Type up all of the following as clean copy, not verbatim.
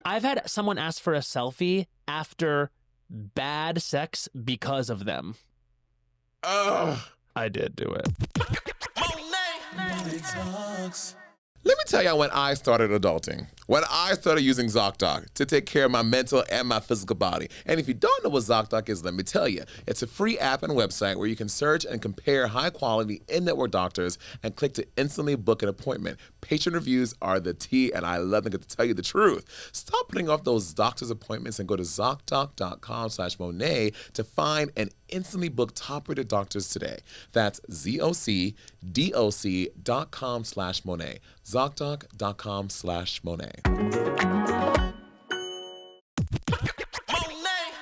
I've had someone ask for a selfie after bad sex because of them. Ugh. I did do it. Monét Talks. Let me tell y'all when I started adulting. When I started using ZocDoc to take care of my mental and my physical body. And if you don't know what ZocDoc is, let me tell you. It's a free app and website where you can search and compare high-quality in-network doctors and click to instantly book an appointment. Patient reviews are the tea, and I love them to tell you the truth. Stop putting off those doctor's appointments and go to ZocDoc.com/Monet to find and instantly book top-rated doctors today. That's ZocDoc.com/Monet. ZocDoc.com/Monet.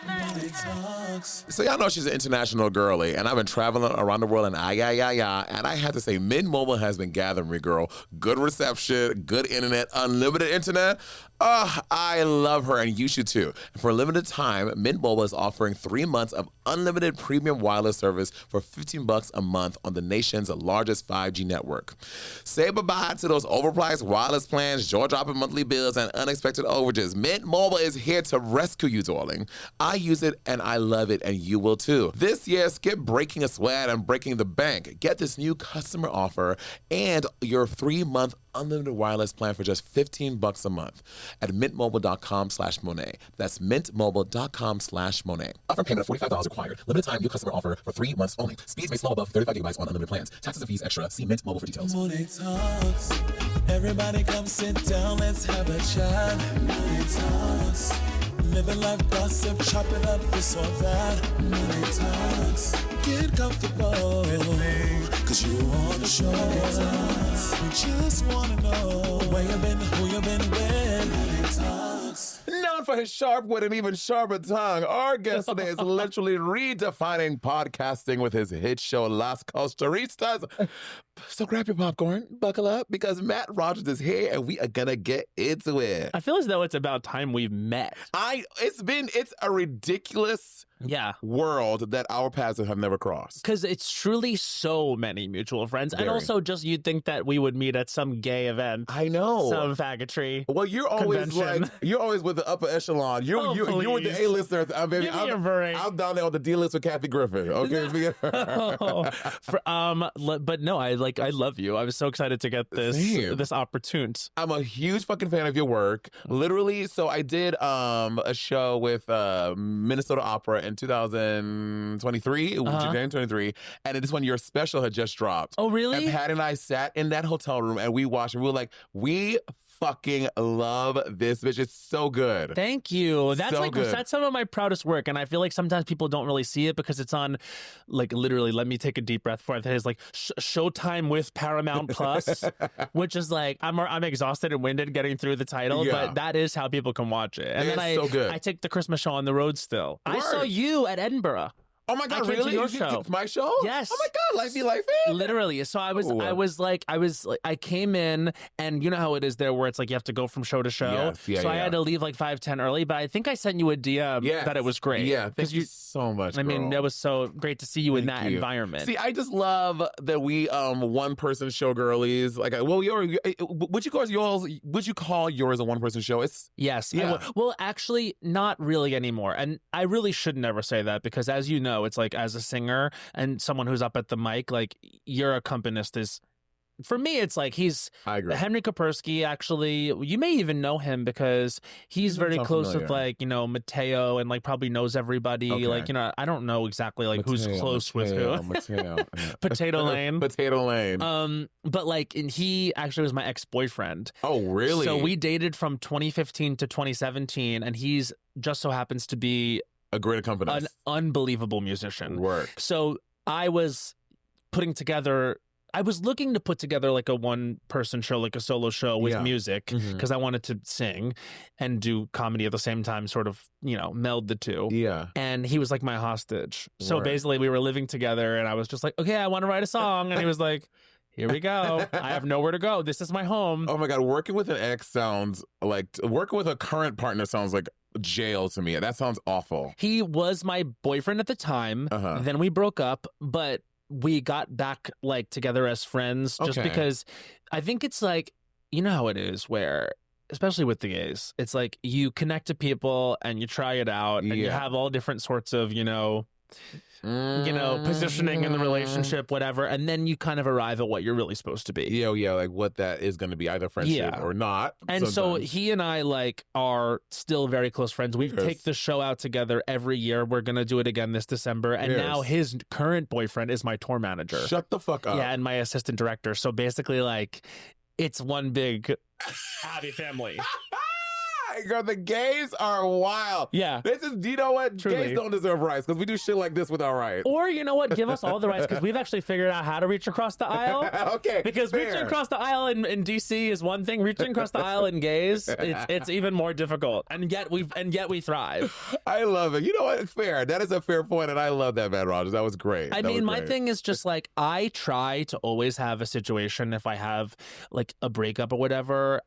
Monét Talks. So y'all know she's an international girly, and I've been traveling around the world, and and I have to say, Mint Mobile has been gathering me, girl. Good reception, good internet, unlimited internet. I love her, and you should too. And for a limited time, Mint Mobile is offering 3 months of unlimited premium wireless service for $15 a month on the nation's largest 5G network. Say bye-bye to those overpriced wireless plans, jaw-dropping monthly bills, and unexpected overages. Mint Mobile is here to rescue you, darling. I use it, and I love it, and you will too. This year, skip breaking a sweat and breaking the bank. Get this new customer offer and your 3-month unlimited wireless plan for just $15 a month at mintmobile.com/Monet. That's mintmobile.com/Monet. Upfront payment of $45 required. Limited time new customer offer for 3 months only. Speeds may slow above 35 gigabytes on unlimited plans. Taxes and fees extra. See Mint Mobile for details. Monét Talks. Everybody come sit down, let's have a chat. Monét Talks. Living life gossip, chop it up, this or that. Monét Talks. Get comfortable with me, cause you on the show. Monét Talks. We just wanna know where you been, who you been with. Monét Talks. Known for his sharp wit and even sharper tongue, our guest today is literally redefining podcasting with his hit show Las Culturistas. So grab your popcorn, buckle up, because Matt Rogers is here and we are gonna get into it. I feel as though it's about time we've met. It's a ridiculous world that our paths have never crossed. Because it's truly so many mutual friends. Very. And also just you'd think that we would meet at some gay event. I know. Some faggotry. Well, you're always convention. you're always with the upper echelon. You with the A-listers. I'm Give me a break. down there on the D-list with Kathy Griffin. Okay. But no, I love you. I was so excited to get this opportunity. I'm a huge fucking fan of your work. Literally, so I did a show with Minnesota Opera in 2023, January 23, and this one your special had just dropped. Oh, really? And Pat and I sat in that hotel room and we watched and we were like, we fucking love this bitch. It's so good. Thank you. That's So good. that's some of my proudest work, and I feel like sometimes people don't really see it because it's on, like, literally. Let me take a deep breath for it. It's like Showtime with Paramount Plus, which is like I'm exhausted and winded getting through the title, but that is how people can watch it. And then so good. I take the Christmas show on the road still. I saw you at Edinburgh. Oh my God, I came to really? your You show. My show? Yes. Oh my God, life be life. Literally. So I came in, and you know how it is there where it's like you have to go from show to show. Yes. I had to leave like 5-10 early, but I think I sent you a DM that it was great. Yeah, thank you so much. I mean, girl. it was so great to see you in that environment. See, I just love that we one person show girlies. Like, would you call yours a one person show? Yes. Yeah. Well, actually, not really anymore. And I really should never say that because, as you know, it's like as a singer and someone who's up at the mic, like your accompanist is. For me, it's like I agree. Henry Kapersky, actually, you may even know him because he's very close with, like, you know, Mateo and, like, probably knows everybody. Okay. Like, you know, I don't know exactly, like, who's close with who. Potato Lane. Potato Lane. But, like, and he actually was my ex-boyfriend. Oh, really? So we dated from 2015 to 2017, and he's just so happens to be a great accompanist. An unbelievable musician. Work. So I was looking to put together like a one-person show, like a solo show with music, because I wanted to sing and do comedy at the same time, sort of, you know, meld the two. Yeah. And he was like my hostage. So basically we were living together and I was just like, okay, I want to write a song. And he was like, here we go. I have nowhere to go. This is my home. Oh my God. Working with an ex sounds like, working with a current partner sounds like jail to me. That sounds awful. He was my boyfriend at the time. Then we broke up, but we got back like together as friends just because I think it's like, you know how it is where especially with the gays, it's like you connect to people and you try it out and you have all different sorts of, positioning in the relationship, whatever, and then you kind of arrive at what you're really supposed to be. Yeah, like what that is going to be, either friendship or not. And so he and I are still very close friends. We take the show out together every year. We're going to do it again this December. And now his current boyfriend is my tour manager. Shut the fuck up. Yeah, and my assistant director. So basically, like, it's one big happy family. Girl, the gays are wild. Yeah. This is, you know what? Truly. Gays don't deserve rights because we do shit like this without rights. Or, you know what? Give us all the rights because we've actually figured out how to reach across the aisle. Okay. Because reaching across the aisle in D.C. is one thing. Reaching across the aisle in gays, it's even more difficult. And yet we thrive. I love it. You know what? Fair. That is a fair point, and I love that, man, Rogers. That was great. I mean, my thing is just like, I try to always have a situation if I have like a breakup or whatever.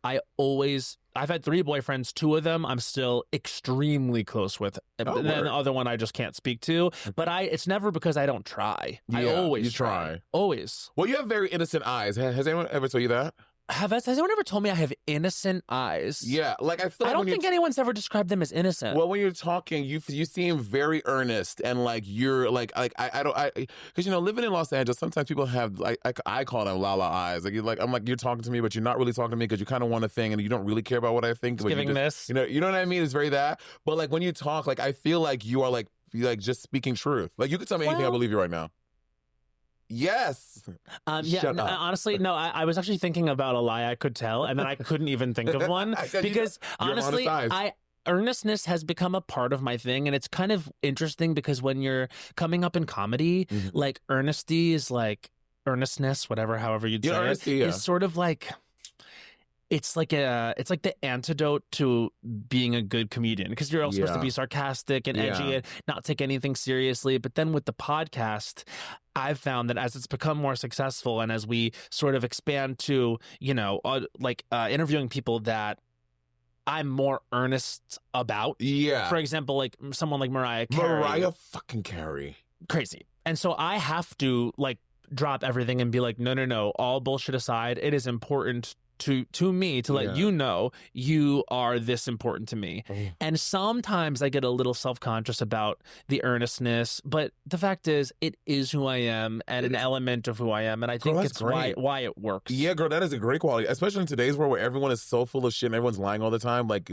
I've had 3 boyfriends. 2 of them I'm still extremely close with. Then the other one I just can't speak to. But it's never because I don't try. I always try. Always. Well, you have very innocent eyes. Has anyone ever told you that? Has anyone ever told me I have innocent eyes? Yeah, like I feel like I don't think anyone's ever described them as innocent. Well, when you're talking, you seem very earnest and like you're like I don't because living in Los Angeles, sometimes people have I call them la eyes. Like you're talking to me, but you're not really talking to me because you kind of want a thing and you don't really care about what I think. It's giving this, you know what I mean? It's very that. But like when you talk, like I feel like you are like just speaking truth. Like you could tell me anything, I believe you right now. Yes. Honestly, no. I was actually thinking about a lie I could tell, and then I couldn't even think of one because honestly, earnestness has become a part of my thing, and it's kind of interesting because when you're coming up in comedy, like earnesty is like earnestness, however you'd say it, is sort of like. It's like the antidote to being a good comedian because you're all supposed to be sarcastic and edgy and not take anything seriously. But then with the podcast, I've found that as it's become more successful and as we sort of expand to, interviewing people that I'm more earnest about. Yeah. For example, like someone like Mariah Carey. Mariah fucking Carey. Crazy. And so I have to drop everything and be like, no, all bullshit aside, it is important to me to let you know you are this important to me. And sometimes I get a little self-conscious about the earnestness, but the fact is it is who I am and an element of who I am, and I think it's why it works. Yeah, girl, that is a great quality, especially in today's world where everyone is so full of shit and everyone's lying all the time. Like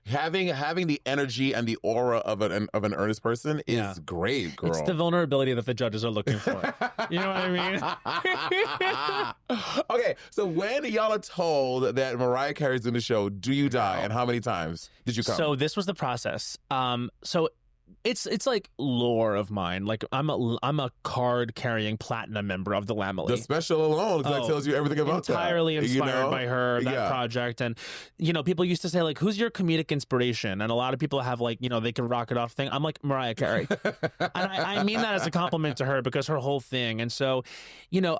having the energy and the aura of an earnest person is great, girl. It's the vulnerability that the judges are looking for. You know what I mean? Okay, so when y'all are told that Mariah Carey's in the show, do you die? And how many times did you come? So this was the process. So it's like lore of mine. Like I'm a card carrying platinum member of the Lamely. The special alone tells you everything about that. Entirely inspired by her, that project. And people used to say like, who's your comedic inspiration? And a lot of people have like, they can rock it off thing. I'm like Mariah Carey. And I mean that as a compliment to her because her whole thing. And so,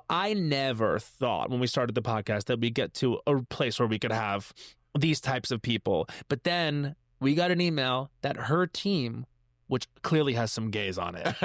I never thought when we started the podcast that we get to a place where we could have these types of people. But then we got an email that her team, which clearly has some gays on it.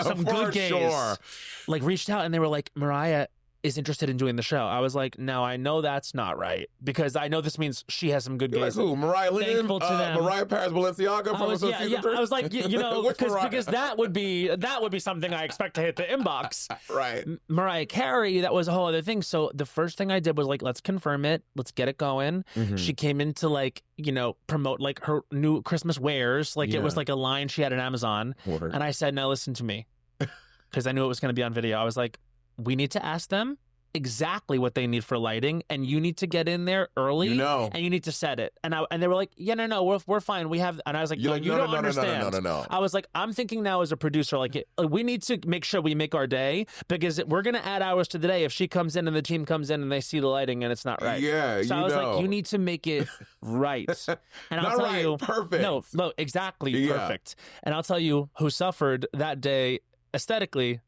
Some good gays. Like reached out and they were like, Mariah is interested in doing the show. I was like, no, I know that's not right because I know this means she has some good gays. Like who? Mariah Lynn? Mariah Paris Balenciaga from season 3? I was like, because that would be something I expect to hit the inbox. Right. Mariah Carey, that was a whole other thing. So the first thing I did was like, let's confirm it. Let's get it going. Mm-hmm. She came in to promote like her new Christmas wares. Like it was like a line she had on Amazon. Word. And I said, now listen to me. Because I knew it was going to be on video. I was like, we need to ask them exactly what they need for lighting, and you need to get in there early, and you need to set it. And they were like, yeah, no, we're fine. We have, and I was like, no, you don't understand. No. I was like, I'm thinking now as a producer, like we need to make sure we make our day because we're gonna add hours to the day if she comes in and the team comes in and they see the lighting and it's not right. Yeah, so I was like, you need to make it right. And I'll tell you, perfect. No, exactly perfect. And I'll tell you who suffered that day aesthetically.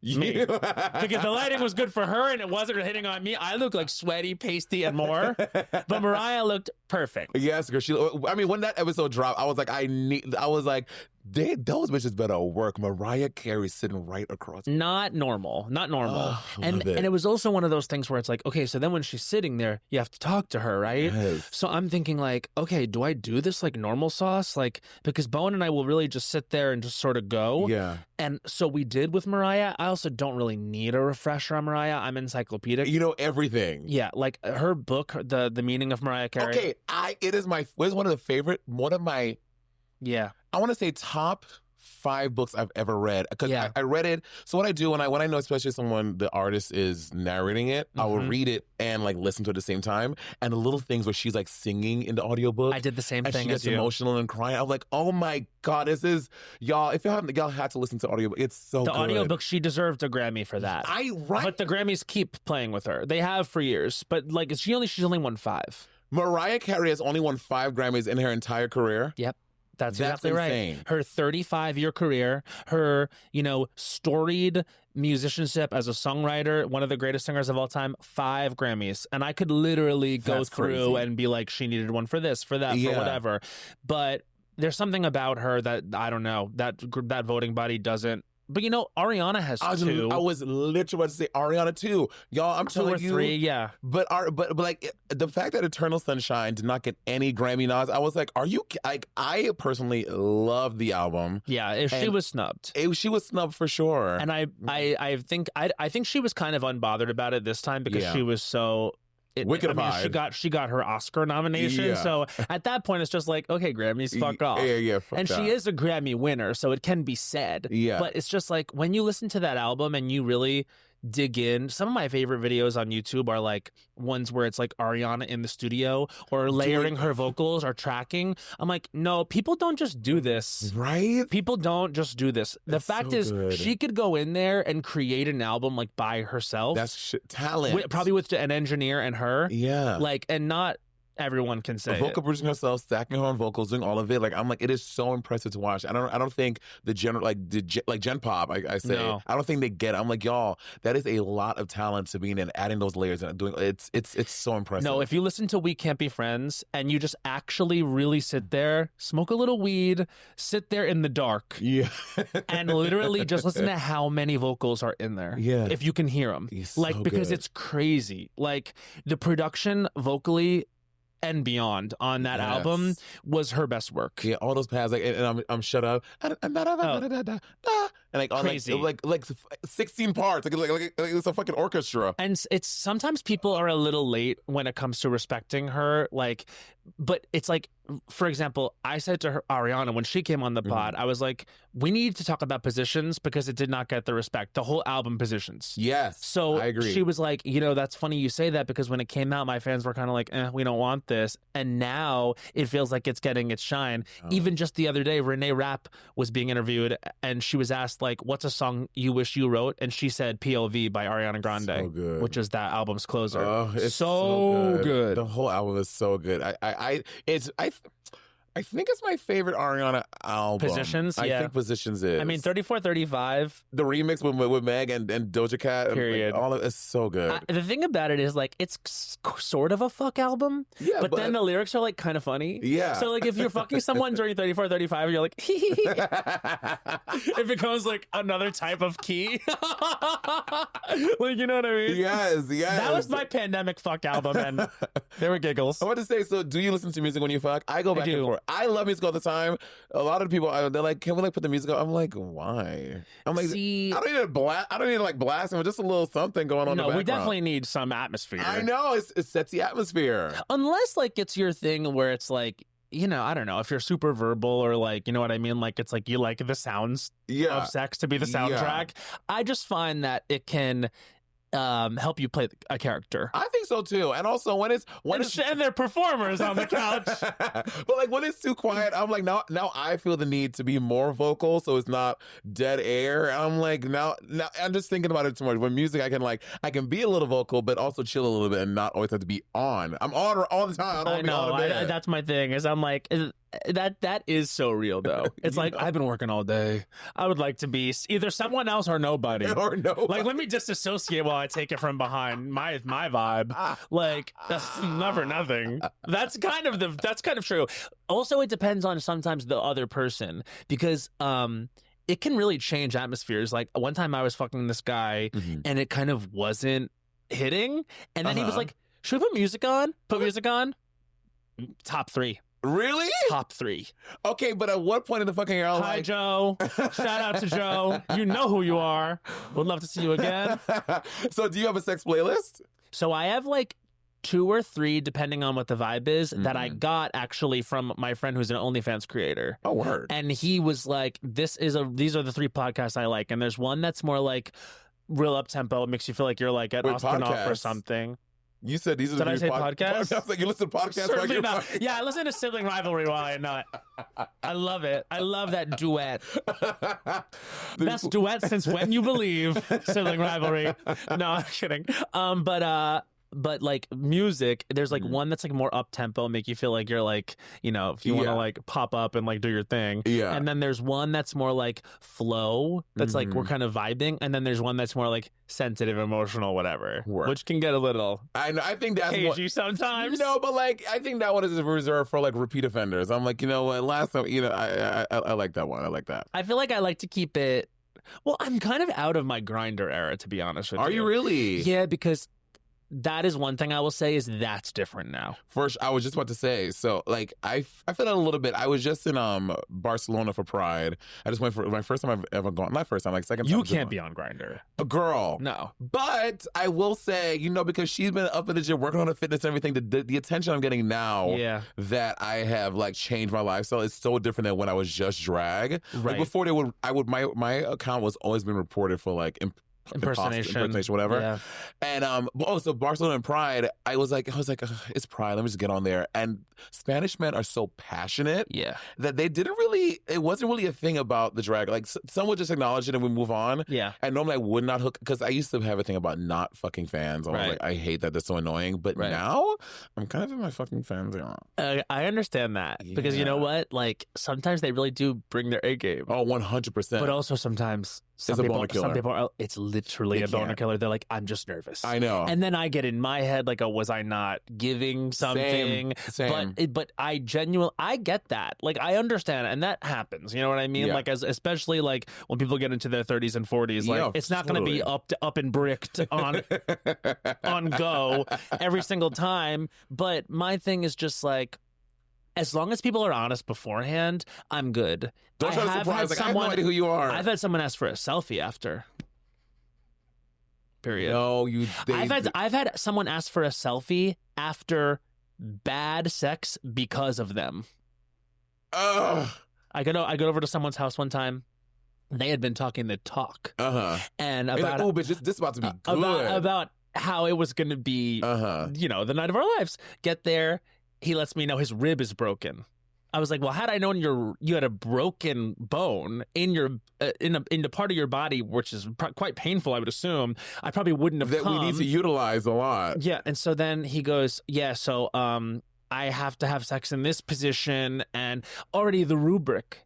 Me. Because the lighting was good for her and it wasn't hitting on me. I looked like sweaty, pasty, and more. But Mariah looked perfect. Yes, girl. When that episode dropped, I was like, those bitches better work. Mariah Carey sitting right across. Not normal. Oh, and it was also one of those things where it's like, okay, so then when she's sitting there, you have to talk to her, right? Yes. So I'm thinking like, okay, do I do this like normal sauce? Like, because Bowen and I will really just sit there and just sort of go. Yeah. And so we did with Mariah. I also don't really need a refresher on Mariah. I'm encyclopedic. You know everything. Yeah, like her book, the meaning of Mariah Carey. Okay, it is one of my Yeah. I want to say top 5 books I've ever read, because Yeah. I read it. So what I do when I know, especially the artist is narrating it, I will read it and like listen to it at the same time. And the little things where she's like singing in the audiobook. I did the same and thing she gets as you. emotional and crying. I'm like, oh my God, this is y'all. If y'all had to listen to audiobook, it's so The good. audiobook, she deserved a Grammy for that. But the Grammys keep playing with her. They have for years. But like she's only won 5. Mariah Carey has only won 5 Grammys in her entire career. Yep. That's exactly insane. Right. Her 35-year career, her, storied musicianship as a songwriter, one of the greatest singers of all time, 5 Grammys. And I could literally go That's through crazy. and be like, she needed one for this, for that, for whatever. But there's something about her that, I don't know, that voting body doesn't. But Ariana has 2. I was literally about to say Ariana too. Y'all, I'm 2 telling or you. 3, yeah. But like the fact that Eternal Sunshine did not get any Grammy nods, I was like, are you like? I personally love the album. Yeah, she was snubbed. She was snubbed for sure. And I think she was kind of unbothered about it this time because she was so. She got her Oscar nomination. Yeah. So at that point, it's just like, okay, Grammys, fuck off. Yeah, fuck and that. she is a Grammy winner, so it can be said. Yeah. But it's just like when you listen to that album and you really dig in, some of my favorite videos on YouTube are like ones where it's like Ariana in the studio or layering her vocals or tracking. I'm like, no, people don't just do this. Right? People don't just do this. The fact so is, good. she could go in there and create an album like by herself. That's talent. Probably with an engineer and her. Yeah. Like, and not everyone can say vocal producing herself, stacking her own vocals, doing all of it. Like I'm like, it is so impressive to watch. I don't think the general like Gen Pop. I say No. I don't think they get it. I'm like, y'all, that is a lot of talent to be in and adding those layers and doing. It's so impressive. No, if you listen to We Can't Be Friends and you just actually really sit there, smoke a little weed, sit there in the dark, yeah, and literally just listen to how many vocals are in there. Yeah. If you can hear them, He's like so because good. it's crazy. Like the production vocally and beyond on that album was her best work. Yeah, all those pads, like, and I'm shut up, and like on Crazy. like 16 parts, like it's a fucking orchestra. And it's sometimes people are a little late when it comes to respecting her. Like, but it's like, for example, I said to her, Ariana, when she came on the pod, I was like, we need to talk about positions because it did not get the respect. The whole album positions. Yes, So I agree. she was like, that's funny you say that because when it came out, my fans were kind of like, we don't want this. And now it feels like it's getting its shine. Even just the other day, Renee Rapp was being interviewed and she was asked, like, what's a song you wish you wrote? And she said POV by Ariana Grande, So good. which is that album's closer. Oh, it's so good. The whole album is so good. I think it's my favorite Ariana album. Positions, I yeah. think Positions is. I mean, 34, 35. the remix with Meg and Doja Cat. and, Period. like, all of it's so good. The thing about it is, like, it's sort of a fuck album, Yeah, but but- then the lyrics are, like, kind of funny. Yeah. So, like, if you're fucking someone during 34, 35, you're like, it becomes, like, another type of key. Like, you know what I mean? yes. That was my pandemic fuck album, and there were giggles. I want to say, so do you listen to music when you fuck? I go back and do. forth. I love music all the time. A lot of people, they're like, can we like put the music on? I'm like, why? I'm like, See- I don't need to blast. I don't need to like blast him. Just a little something going on in the No, we background. definitely need some atmosphere. I know. It sets the atmosphere. Unless, like, it's your thing where it's like, I don't know, if you're super verbal or like, you know what I mean? Like, it's like you like the sounds Yeah. of sex to be the soundtrack. I just find that it can help you play a character. I think so too. And also when it's And they're performers on the couch. but like when it's too quiet, I'm like now I feel the need to be more vocal so it's not dead air. I'm like now I'm just thinking about it too much. When music I can be a little vocal but also chill a little bit and not always have to be on. I'm on all the time. I don't I want to be on know. a bed. That's my thing. Is I'm like, That is so real, though. It's like, I've been working all day. I would like to be either someone else or nobody. Or no. Like, let me disassociate while I take it from behind. My vibe. Like, never nothing. That's kind of true. Also, it depends on sometimes the other person, because it can really change atmospheres. Like, one time I was fucking this guy and it kind of wasn't hitting. And then he was like, should we put music on? Put music on? Top 3. Really? Top 3. Okay, but at what point in the fucking hour? Hi, Joe. Shout out to Joe. You know who you are. Would love to see you again. So do you have a sex playlist? So I have like 2 or 3, depending on what the vibe is, that I got actually from my friend who's an OnlyFans creator. Oh, word. And he was like, these are the 3 podcasts I like. And there's one that's more like real up-tempo. It makes you feel like you're like at Ospinoff or something. You said these are the Did I say podcasts? I was like, you listen to podcasts? Certainly not. Yeah, I listen to Sibling Rivalry while I nut. I love it. I love that duet. Best duet since When You Believe. Sibling Rivalry. No, I'm kidding. But like music, there's like one that's like more up tempo, make you feel like you're like, you know, if you want to like pop up and like do your thing. Yeah. And then there's one that's more like flow, that's like we're kind of vibing. And then there's one that's more like sensitive, emotional, whatever, which can get a little I think that's cagey sometimes. No, but like I think that one is reserved for like repeat offenders. I'm like, you know what? Last time, you know, I like that one. I like that. I feel like I like to keep it. Well, I'm kind of out of my Grindr era, to be honest with you. Are you really? Yeah, because that is one thing I will say is that's different now. First, I was just about to say, so like I feel that a little bit. I was just in Barcelona for Pride. I just went for my first time I've ever gone. Not first time, like second time. You can't be on Grindr. A girl. No. But I will say, you know, because she's been up in the gym working on her fitness and everything, the attention I'm getting now that I have like changed my lifestyle is so different than when I was just drag. Right. Like before my account was always been reported for like impersonation, whatever. Yeah. And so Barcelona and Pride, I was like, it's Pride. Let me just get on there. And Spanish men are so passionate, that it wasn't really a thing about the drag. Like some would just acknowledge it and we move on. Yeah. And normally I would not hook, because I used to have a thing about not fucking fans. I was like, I hate that. They're so annoying. But now I'm kind of in my fucking fans. I understand that because you know what? Like sometimes they really do bring their A game. Oh, 100%. But also sometimes some people are, it's literally a boner killer. They're like, I'm just nervous. I know. And then I get in my head like, oh, was I not giving something? Same. But I get that. Like I understand, and that happens. You know what I mean? Yeah. Like especially like when people get into their 30s and 40s, like it's not going to be up and bricked on go every single time. But my thing is just like, as long as people are honest beforehand, I'm good. Don't try to surprise. Like, I have no idea who you are. I've had someone ask for a selfie after. Period. No, I've had someone ask for a selfie after bad sex because of them. Ugh. I got over to someone's house one time. They had been talking the talk. And about, oh, bitch, this is about to be good. About how it was going to be, you know, the night of our lives. Get there. He lets me know his rib is broken. I was like, well, had I known you had a broken bone in your in the part of your body, which is quite painful, I would assume, I probably wouldn't have that come. We need to utilize a lot. Yeah, and so then he goes, yeah, so I have to have sex in this position, and already the rubric.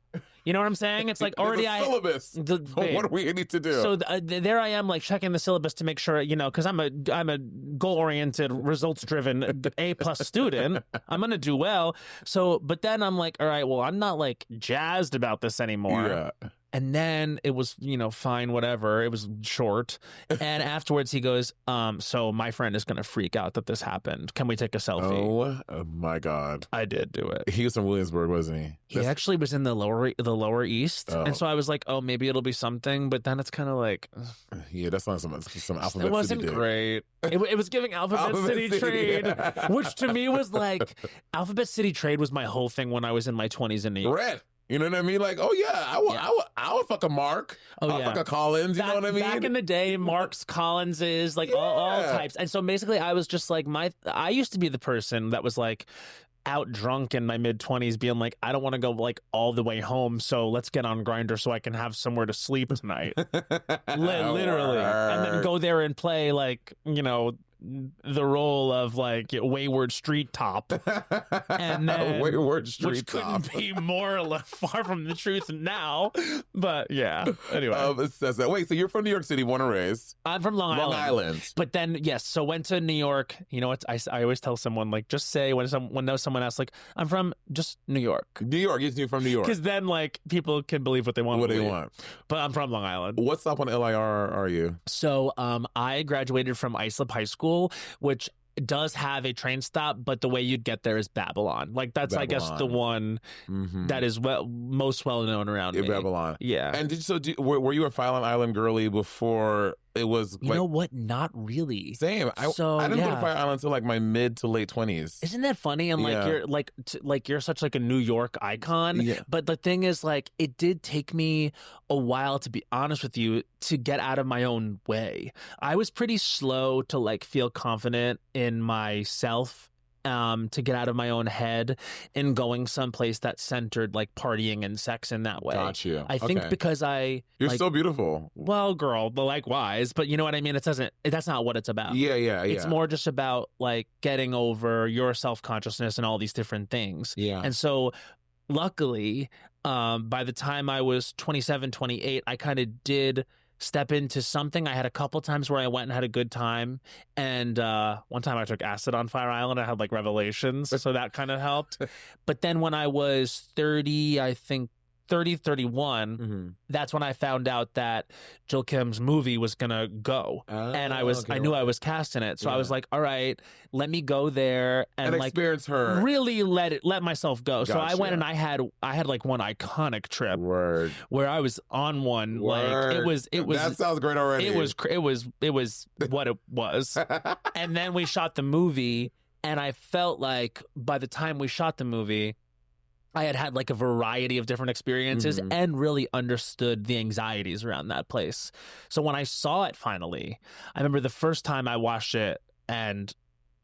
You know what I'm saying? It's like already syllabus. What do we need to do? So there I am, like checking the syllabus to make sure, you know, because I'm a goal-oriented, results-driven A+ student. I'm gonna do well. So, but then I'm like, all right, well, I'm not like jazzed about this anymore. Yeah. And then it was, you know, fine, whatever. It was short. And afterwards he goes, so my friend is going to freak out that this happened. Can we take a selfie? Oh my God. I did do it. He was from Williamsburg, wasn't he? He actually was in the lower east. Oh. And so I was like, oh, maybe it'll be something. But then it's kind of like... Yeah, that's not some Alphabet City. It wasn't great. It was giving Alphabet City Trade, which to me was like... Alphabet City Trade was my whole thing when I was in my 20s in New York. Red. You know what I mean? Like, oh yeah, I would fuck a Mark. I'll fuck a Collins. You know what I mean? Back in the day, Marks, Collinses, like all types. And so basically, I was just like I used to be the person that was like out drunk in my mid-20s, being like, I don't want to go like all the way home, so let's get on Grindr so I can have somewhere to sleep tonight. Literally, and then go there and play like, you know, the role of like wayward street top, and then wayward street which top. couldn't be more far from the truth now. But yeah, anyway, It says that. Wait, so you're from New York City, born and raised? I'm from Long Island. But then yes, so went to New York. You know what? I always tell someone like just say when someone asks like I'm from just New York. New York, you're from New York. Because then like people can believe what they want. What they want. But I'm from Long Island. What stop on LIR are you? So I graduated from Islip High School, which does have a train stop, but the way you'd get there is Babylon. Like that's I guess the one that is most well known around me. Babylon. Yeah. And were you a Fire Island girly before it was? You know what? Not really. Same. I didn't go to Fire Island until like my mid to late 20s. Isn't that funny? And like you're you're such like a New York icon. Yeah. But the thing is, like, it did take me a while, to be honest with you, to get out of my own way. I was pretty slow to like feel confident in myself. To get out of my own head and going someplace that centered like partying and sex in that way. Got you. I think because you're so beautiful. Well, girl, but likewise. But you know what I mean? That's not what it's about. Yeah. It's more just about like getting over your self-consciousness and all these different things. Yeah. And so luckily, by the time I was 27, 28, I kind of did step into something. I had a couple times where I went and had a good time. And one time I took acid on Fire Island. I had like revelations. So that kind of helped. But then when I was 30, I think 31, that's when I found out that Jill Kim's movie was gonna go, and I knew I was cast in it, so I was like, all right, let me go there and like experience her, really let myself go. Gotcha. So I went and I had like one iconic trip where I was on one. Like it was that sounds great already. It was what it was. And then we shot the movie, and I felt like by the time we shot the movie, I had like a variety of different experiences and really understood the anxieties around that place. So when I saw it finally, I remember the first time I watched it and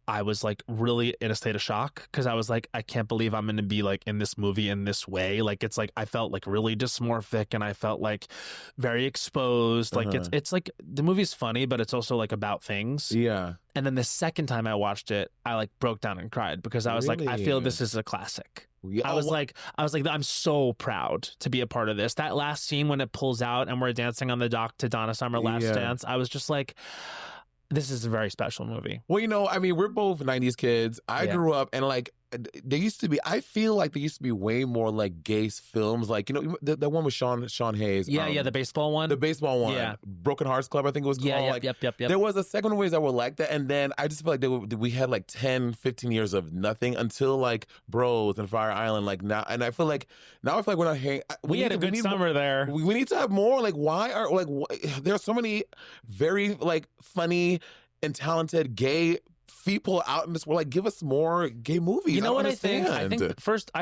I was like really in a state of shock because I was like, I can't believe I'm going to be like in this movie in this way. Like it's like I felt like really dysmorphic and I felt like very exposed. Like it's like the movie's funny, but it's also like about things. Yeah. And then the second time I watched it, I like broke down and cried because I was like, I feel this is a classic. Yeah. I was like, I'm so proud to be a part of this. That last scene when it pulls out and we're dancing on the dock to Donna Summer Last Dance, I was just like, this is a very special movie. Well, you know, I mean, we're both 90s kids. I grew up and like, I feel like there used to be way more like gay films. Like, you know, the one with Sean Hayes. Yeah, the baseball one. The baseball one. Yeah. Broken Hearts Club, I think it was called. Yep. There was a second ways that were like that. And then I just feel like we had like 10, 15 years of nothing until like Bros and Fire Island. Like now, and I feel like we're not hanging. We had a good summer there. We need to have more. Like, there are so many very like funny and talented gay people out in this world. Like, give us more gay movies. You know what I think? I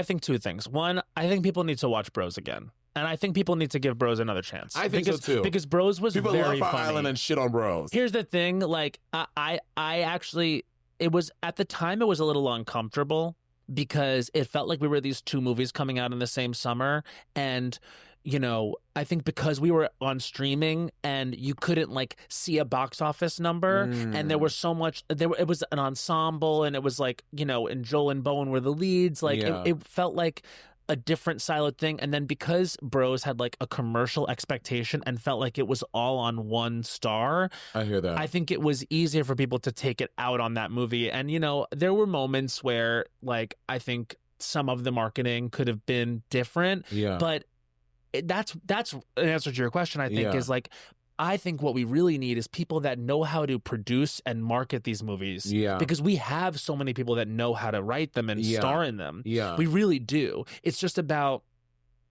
think two things. One, I think people need to watch Bros again. And I think people need to give Bros another chance. I think so too. Because Bros was people very love Fire funny. Island and shit on Bros. Here's the thing, like I actually, it was at the time it was a little uncomfortable because it felt like we were these two movies coming out in the same summer. And you know, I think because we were on streaming and you couldn't like see a box office number and there was so much, it was an ensemble and it was like, you know, and Joel and Bowen were the leads. Like it felt like a different siloed thing. And then because Bros had like a commercial expectation and felt like it was all on one star. I hear that. I think it was easier for people to take it out on that movie. And, you know, there were moments where like, I think some of the marketing could have been different. Yeah. But that's an answer to your question, I think, is like, I think what we really need is people that know how to produce and market these movies. Yeah. Because we have so many people that know how to write them and star in them. Yeah. We really do. It's just about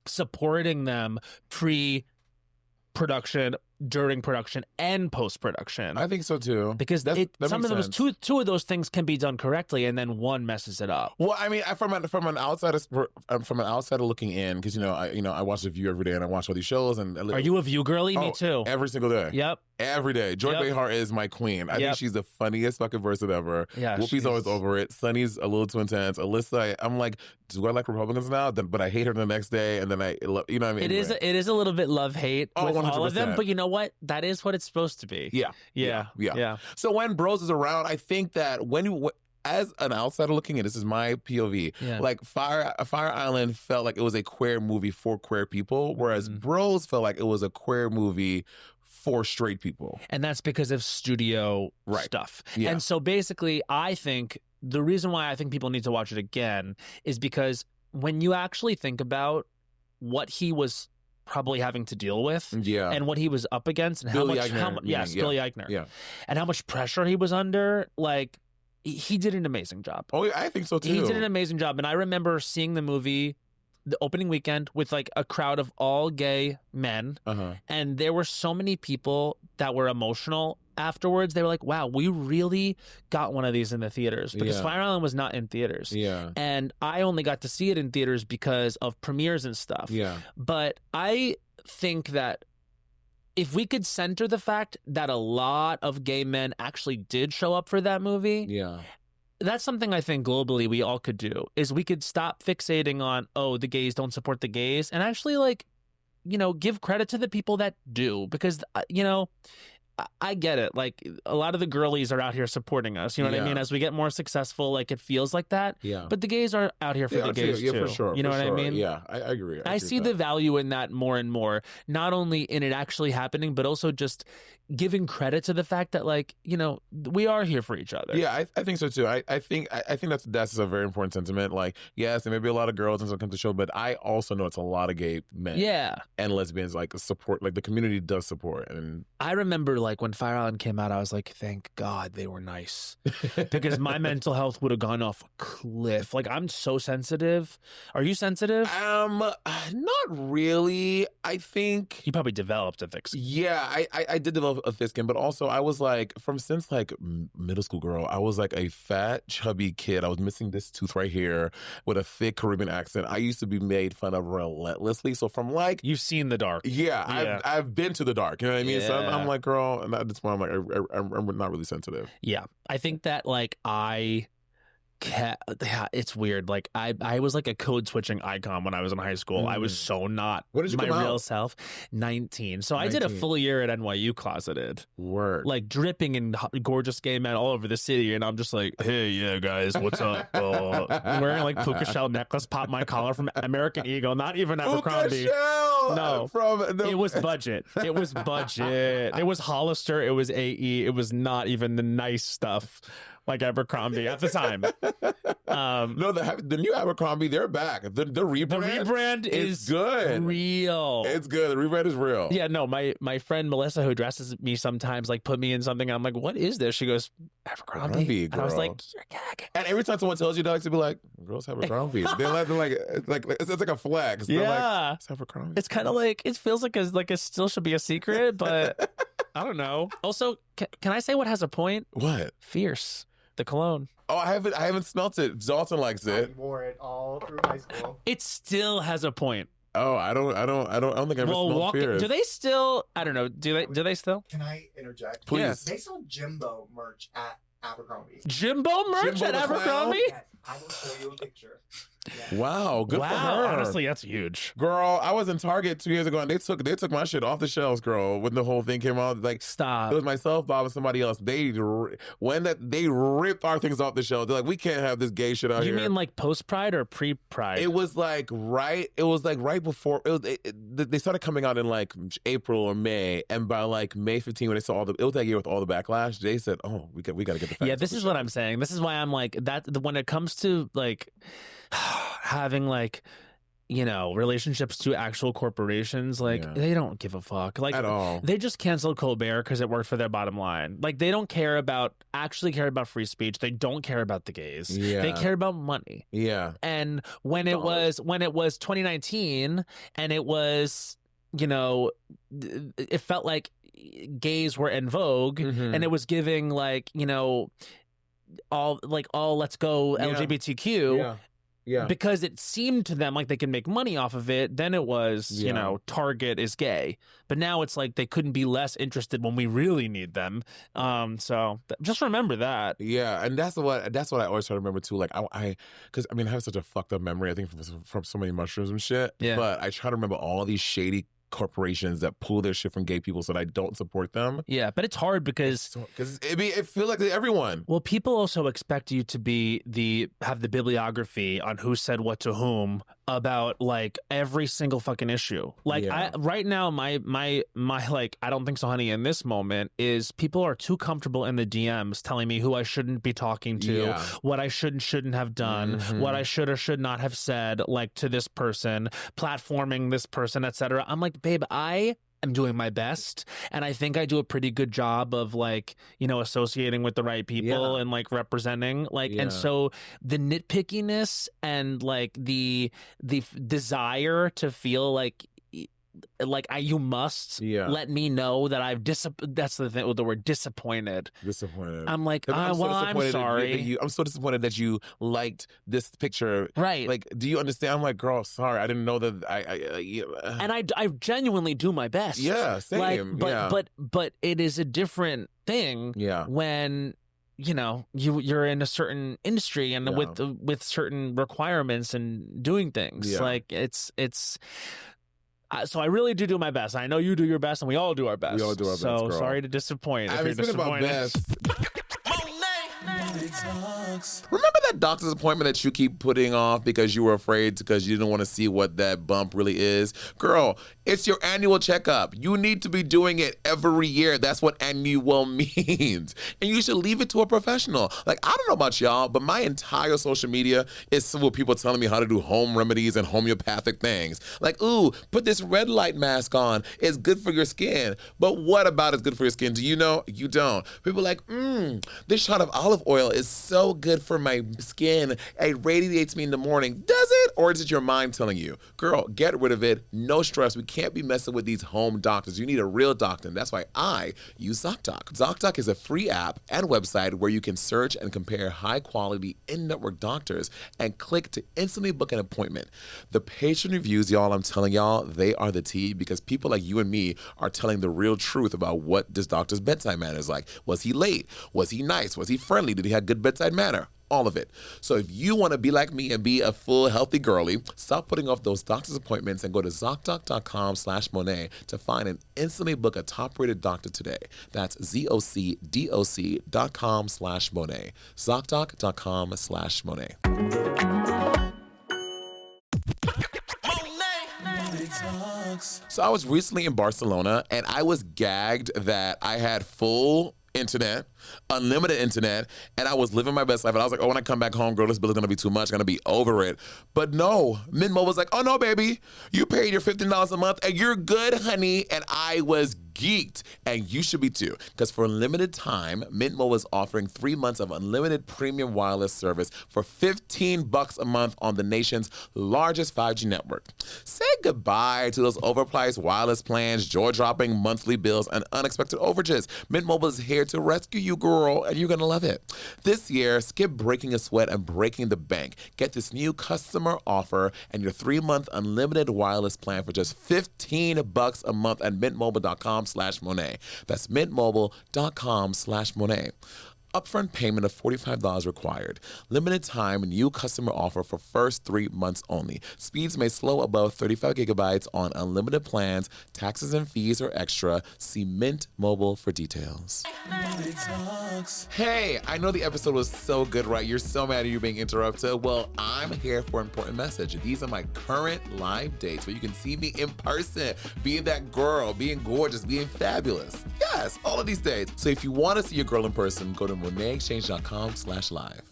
supporting them pre-production, during production, and post-production. I think so too. Because some of those two of those things can be done correctly, and then one messes it up. Well, I mean, from an outsider looking in, because I watch The View every day, and I watch all these shows. And are you a View girly? Me too. Every single day. Yep. Every day. Joy Behar is my queen. I think she's the funniest fucking person ever. Yeah, Whoopi's always over it. Sunny's a little too intense. Alyssa, I'm like, do I like Republicans now? But I hate her the next day, and then you know what I mean? It is a little bit love-hate with 100%. all of them, but you know what? That is what it's supposed to be. Yeah. So when Bros is around, I think that as an outsider looking in, this is my POV. Like Fire Island felt like it was a queer movie for queer people, whereas Bros felt like it was a queer movie for straight people. And that's because of studio stuff. Yeah. And so basically, I think the reason why I think people need to watch it again is because when you actually think about what he was probably having to deal with and what he was up against and Billy Billy Eichner. Yeah. And how much pressure he was under, like, he did an amazing job. Oh, yeah, I think so too. He did an amazing job. And I remember seeing the movie the opening weekend with like a crowd of all gay men. And there were so many people that were emotional afterwards. They were like, wow, we really got one of these in the theaters, because Fire Island was not in theaters. And I only got to see it in theaters because of premieres and stuff. But I think that if we could center the fact that a lot of gay men actually did show up for that movie, that's something I think globally we all could do, is we could stop fixating on, oh, the gays don't support the gays, and actually, like, you know, give credit to the people that do, because, you know, I get it. Like, a lot of the girlies are out here supporting us. You know what I mean? As we get more successful, like, it feels like that. But the gays are out here for the gays too. For sure. You know what I mean? Yeah, I agree. I see the value in that more and more. Not only in it actually happening, but also just giving credit to the fact that, like, you know, we are here for each other. Yeah, I think so too. I think that's a very important sentiment. Like, yes, there may be a lot of girls and some come to the show, but I also know it's a lot of gay men. And lesbians, like, support, like, the community does support. And I remember, like, when Fire Island came out, I was like, thank God they were nice, because my mental health would have gone off a cliff. Like, I'm so sensitive. Are you sensitive? Not really. I think you probably developed a thick skin. Yeah, I did develop a thick skin, but also I was like, since like middle school, girl, I was like a fat, chubby kid. I was missing this tooth right here with a thick Caribbean accent. I used to be made fun of relentlessly. So from like, you've seen the dark. Yeah. I've been to the dark. You know what I mean? So I'm like, girl, and that's why I'm like, I'm not really sensitive. Yeah, I think that like it's weird. Like I was like a code switching icon when I was in high school. I was so not what did you my come real out? self. 19. So 19. I did a full year at NYU closeted. Word. Like dripping in gorgeous gay men all over the city, and I'm just like, hey, yeah, guys, what's up? Wearing like puka shell necklace, pop my collar from American Eagle, not even Abercrombie. No, it was budget. It was budget. It was Hollister. It was AE. It was not even the nice stuff like Abercrombie at the time. No, the new Abercrombie, they're back. The rebrand is good. Real. It's good. The rebrand is real. Yeah, no, my friend Melissa, who dresses me sometimes, like put me in something, and I'm like, what is this? She goes, Abercrombie. And I was like, you're gagging. And every time someone tells you, they like to be like, girls have Abercrombie. They're like it's like a flex. Yeah. Like, it's Abercrombie. It's kind of like, it feels like it still should be a secret, but I don't know. Also, can I say what has a point? What? Fierce. The cologne. Oh, I haven't smelt it. Dalton likes it. I wore it all through high school. It still has a point. Oh, I don't think I ever smelled Fierce. Do they still? I don't know. Do they still? Can I interject? Please. Yes. They sell Jimbo merch at Abercrombie. Jimbo merch at Abercrombie? Yes, I will show you a picture. Yes. Wow, good for her. Honestly, that's huge. Girl, I was in Target 2 years ago and they took my shit off the shelves, girl, when the whole thing came out. Like, stop. It was myself, Bob, and somebody else. They ripped our things off the shelf. They're like, we can't have this gay shit out here. You mean like post Pride or pre Pride? It was like right before. They started coming out in like April or May, and by like May 15, when they saw it was that year with all the backlash. They said, "Oh, we got to get the facts." Yeah, this is what I'm saying. This is why I'm like that. When it comes to like having like, you know, relationships to actual corporations, like they don't give a fuck, like at all. They just canceled Colbert because it worked for their bottom line. Like they don't care about free speech. They don't care about the gays. Yeah. They care about money. Yeah. And when it was 2019 and it was, you know, it felt like gays were in vogue, and it was giving like, you know, all let's go LGBTQ. Yeah. Because it seemed to them like they can make money off of it. Then it was, you know, Target is gay. But now it's like they couldn't be less interested when we really need them. So just remember that. Yeah, and that's what I always try to remember too. Like because I have such a fucked up memory. I think from so many mushrooms and shit. Yeah. But I try to remember all these shady corporations that pull their shit from gay people so that I don't support them. Yeah, but it's hard because it feels like everyone. Well, people also expect you to have the bibliography on who said what to whom about like every single fucking issue. Like right now, my like I don't think so, honey. In this moment, is people are too comfortable in the DMs telling me who I shouldn't be talking to, what I shouldn't have done, what I should or should not have said, like to this person, platforming this person, etc. I'm like, babe, I am doing my best, and I think I do a pretty good job of like, you know, associating with the right people and like representing, like, and so the nitpickiness and like the desire to feel like you must let me know that I've that's the thing with the word disappointed. I'm like, I'm sorry. I'm so disappointed that you liked this picture. Right. Like, do you understand? I'm like, girl, sorry, I didn't know that. And I genuinely do my best. Yeah, same. Like, but it is a different thing. Yeah. When you know you're in a certain industry and with certain requirements and doing things. Like it's. So I really do my best. I know you do your best, and we all do our best. We all do our best, girl. So sorry to disappoint. I mean, speaking about best. Remember that doctor's appointment that you keep putting off because you were afraid because you didn't want to see what that bump really is? Girl, it's your annual checkup. You need to be doing it every year. That's what annual means. And you should leave it to a professional. Like, I don't know about y'all, but my entire social media is full of people telling me how to do home remedies and homeopathic things. Like, ooh, put this red light mask on. It's good for your skin. But what about it's good for your skin? Do you know? You don't. People are like, this shot of olive oil is so good for my skin. It radiates me in the morning. Does it? Or is it your mind telling you? Girl, get rid of it. No stress. We can't be messing with these home doctors. You need a real doctor. And that's why I use ZocDoc. ZocDoc is a free app and website where you can search and compare high-quality in-network doctors and click to instantly book an appointment. The patient reviews, y'all, I'm telling y'all, they are the tea because people like you and me are telling the real truth about what this doctor's bedside manner is like. Was he late? Was he nice? Was he friendly? Did he have good bedside manner? All of it. So if you want to be like me and be a full, healthy girly, stop putting off those doctor's appointments and go to ZocDoc.com/Monet to find and instantly book a top-rated doctor today. That's ZocDoc.com/Monet. ZocDoc.com/Monet. So I was recently in Barcelona and I was gagged that I had full internet, unlimited internet, and I was living my best life. And I was like, oh, when I come back home, girl, this bill is going to be too much. I'm going to be over it. But no, Mint Mobile was like, oh, no, baby. You paid your $15 a month and you're good, honey. And I was geeked. And you should be too. Because for a limited time, Mint Mobile is offering 3 months of unlimited premium wireless service for $15 a month on the nation's largest 5G network. Say goodbye to those overpriced wireless plans, jaw-dropping monthly bills, and unexpected overages. Mint Mobile is here to rescue you, girl, and you're going to love it. This year, skip breaking a sweat and breaking the bank. Get this new customer offer and your 3-month unlimited wireless plan for just $15 a month at mintmobile.com/Monet. That's mintmobile.com/Monet. Upfront payment of $45 required. Limited time new customer offer for first 3 months only. Speeds may slow above 35 gigabytes on unlimited plans. Taxes and fees are extra. See Mint Mobile for details. Hey, I know the episode was so good, right? You're so mad at you being interrupted. Well, I'm here for an important message. These are my current live dates where you can see me in person, being that girl, being gorgeous, being fabulous. Yes, all of these dates. So if you want to see your girl in person, go to MonetXchange.com/live.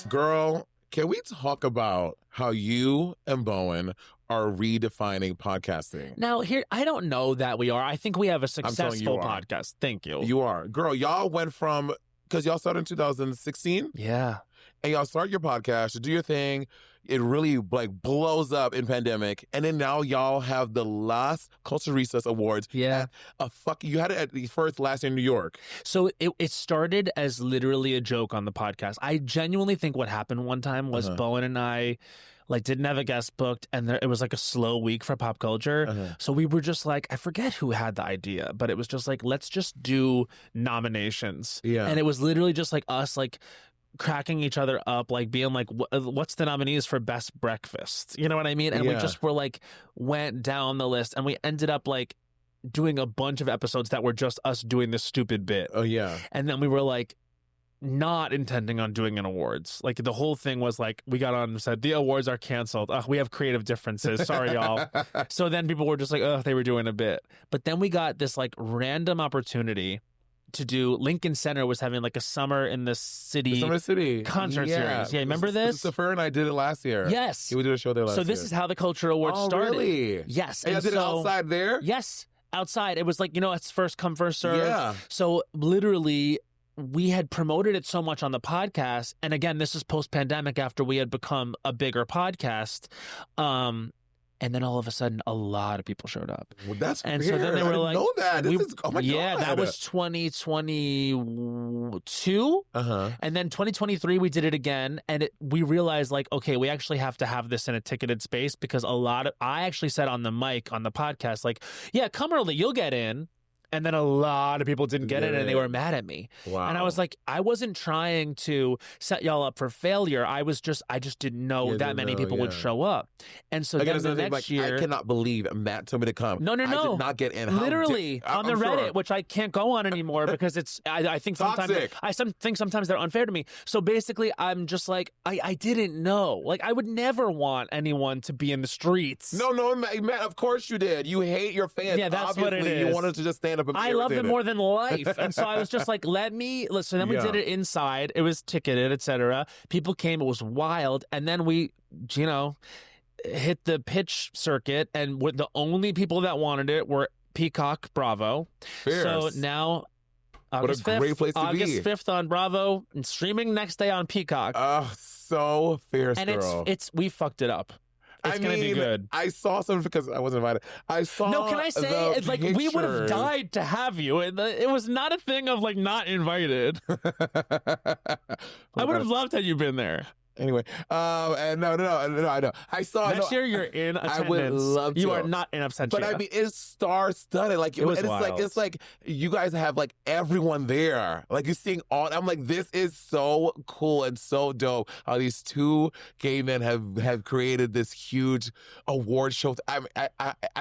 Girl, can we talk about how you and Bowen are redefining podcasting? Now, here, I don't know that we are. I think we have a successful podcast. Thank you. You are. Girl, y'all went from, because y'all started in 2016? Yeah. And y'all start your podcast to do your thing. It really like blows up in pandemic. And then now y'all have the last Culturistas Awards. Yeah. You had it at the first last year in New York. So it started as literally a joke on the podcast. I genuinely think what happened one time was Bowen and I like didn't have a guest booked, and it was like a slow week for pop culture. So we were just like, I forget who had the idea, but it was just like, let's just do nominations. Yeah. And it was literally just like us like cracking each other up, like being like, what's the nominees for best breakfast? You know what I mean? And we just were like, went down the list, and we ended up like doing a bunch of episodes that were just us doing this stupid bit. Oh, yeah. And then we were like, not intending on doing an awards. Like the whole thing was like, we got on and said, the awards are canceled. We have creative differences. Sorry, y'all. So then people were just like, they were doing a bit. But then we got this like random opportunity to do. Lincoln Center was having like a Summer in the City concert series. Yeah, remember this? Christopher and I did it last year. Yes. Yeah, we did a show there last year. So this is how the Cultural Awards started. Really? Yes. And I did it outside there? Yes. Outside. It was like, it's first come, first serve. Yeah. So literally, we had promoted it so much on the podcast. And again, this is post-pandemic after we had become a bigger podcast. And then all of a sudden, a lot of people showed up. Well, that's and weird. So then they were like, know that. Oh my God. Yeah, that was 2022. And then 2023, we did it again. And we realized like, okay, we actually have to have this in a ticketed space because I actually said on the mic, on the podcast, like, yeah, come early, you'll get in. And then a lot of people didn't get it, and they were mad at me. Wow. And I was like, I wasn't trying to set y'all up for failure. I just didn't know that many people would show up. And so then the next year, I cannot believe Matt told me to come. No. I did not get in. Literally on the Reddit, which I can't go on anymore because it's. I think sometimes think sometimes they're unfair to me. So basically, I'm just like, I didn't know. Like I would never want anyone to be in the streets. No, Matt. Of course you did. You hate your fans. Yeah, that's obviously, what it is. You wanted to just stand. I love them more than life. And so I was just like, so then we did it inside. It was ticketed, etc. People came. It was wild. And then we, hit the pitch circuit. And the only people that wanted it were Peacock, Bravo. Fierce. So now, August what a 5th, great place to August be. 5th on Bravo and streaming next day on Peacock. Oh, so fierce, and girl. we fucked it up. It's going to be good. I saw something because I wasn't invited. I saw. No, can I say, it's like, we would have died to have you. It was not a thing of like not invited. I would have loved had you been there. Anyway, and no, I know. I saw next year you're in attendance. I would love to. You are not in absentia. But I mean, it's star-studded. Like it was wild. It's like you guys have like everyone there. Like you're seeing all. I'm like, this is so cool and so dope. How these two gay men have created this huge award show. I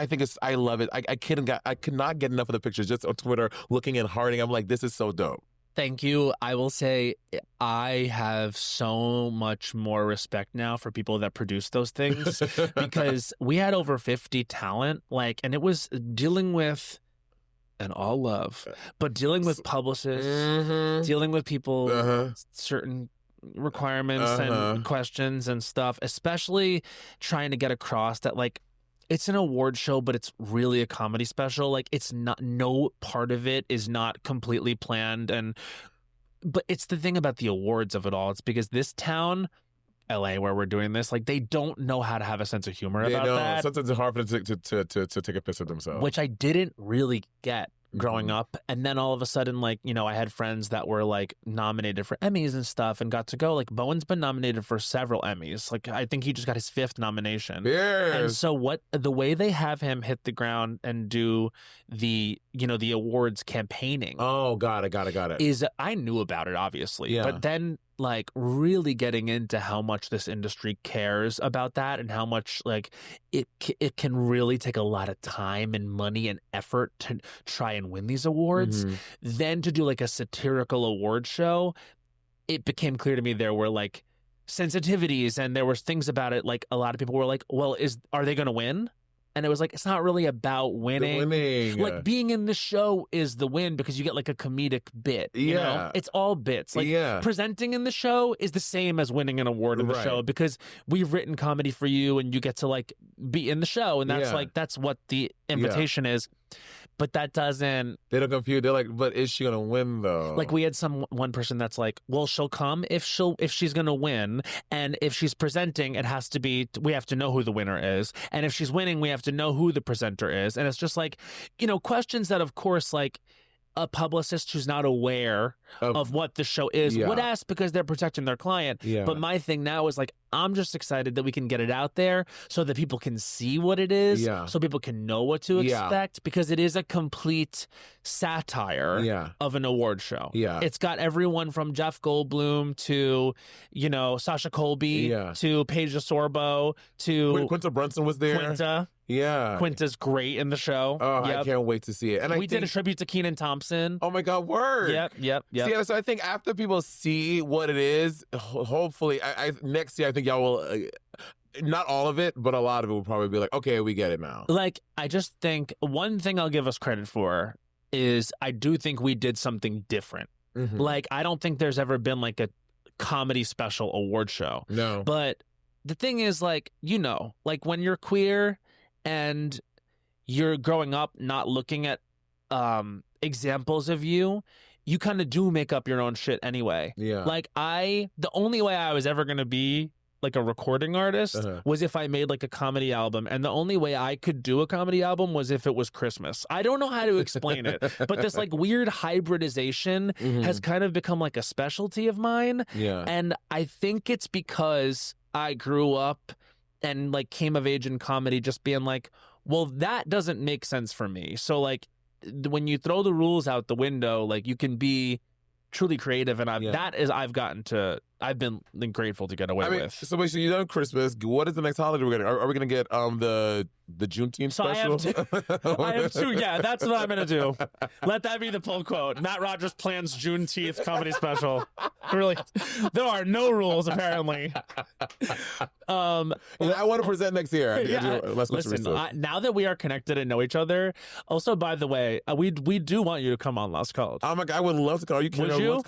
think it's. I love it. I could not get enough of the pictures just on Twitter, looking and hearting. I'm like, this is so dope. Thank you. I will say I have so much more respect now for people that produce those things because we had over 50 talent, and it was dealing with, and all love, but dealing with publicists, dealing with people, certain requirements and questions and stuff, especially trying to get across that it's an award show, but it's really a comedy special. It's not, no part of it is not completely planned. But it's the thing about the awards of it all. It's because this town, LA, where we're doing this, they don't know how to have a sense of humor about that. Sometimes it's hard for them to take a piss at themselves. Which I didn't really get growing up. And then all of a sudden, I had friends that were nominated for Emmys and stuff and got to go. Bowen's been nominated for several Emmys. I think he just got his 5th nomination. Yes. And so the way they have him hit the ground and do the awards campaigning. Oh, got it. Is I knew about it, obviously. Yeah. But then really getting into how much this industry cares about that and how much it can really take a lot of time and money and effort to try and win these awards. Then to do a satirical award show, it became clear to me there were sensitivities and there was things about it. A lot of people were like, well, are they going to win? And it was it's not really about winning. Being in the show is the win because you get a comedic bit. You know? It's all bits. Presenting in the show is the same as winning an award in the show because we've written comedy for you and you get to be in the show. And that's that's what the invitation is. But that doesn't... They don't confuse. They're but is she going to win, though? We had one person that's well, she'll come if she's going to win. And if she's presenting, it has to be... We have to know who the winner is. And if she's winning, we have to know who the presenter is. And it's just questions that, of course, a publicist who's not aware of what the show is would ask because they're protecting their client. Yeah. But my thing now is like, I'm just excited that we can get it out there so that people can see what it is, so people can know what to expect, because it is a complete satire of an award show. Yeah. It's got everyone from Jeff Goldblum to, you know, Sasha Colby to Paige DeSorbo to... Quinta Brunson was there. Quinta. Yeah. Quinta's great in the show. Oh, I can't wait to see it. And we did a tribute to Kenan Thompson. Oh my God, word. Yep. So I think after people see what it is, hopefully, next year, I think y'all will, not all of it, but a lot of it will probably be like, okay, we get it now. Like, I just think one thing I'll give us credit for is I do think we did something different. Mm-hmm. Like, I don't think there's ever been like a comedy special award show. No. But the thing is, like, you know, like when you're queer and you're growing up not looking at examples of you kind of do make up your own shit anyway. Yeah. Like the only way I was ever going to be like a recording artist was if I made like a comedy album. And the only way I could do a comedy album was if it was Christmas. I don't know how to explain it, but this like weird hybridization has kind of become like a specialty of mine. Yeah. And I think it's because I grew up and like came of age in comedy just being like, well, that doesn't make sense for me. So like when you throw the rules out the window, like you can be truly creative, and I've been grateful to get away with. So basically, you done Christmas. What is the next holiday we're getting? Are we gonna get the Juneteenth special? I have two. Yeah, that's what I'm gonna do. Let that be the pull quote. Matt Rogers plans Juneteenth comedy special. Really, there are no rules apparently. I want to present next year. Listen, now that we are connected and know each other. Also, by the way, we do want you to come on Last College. Oh my God, I would love to come. You would you?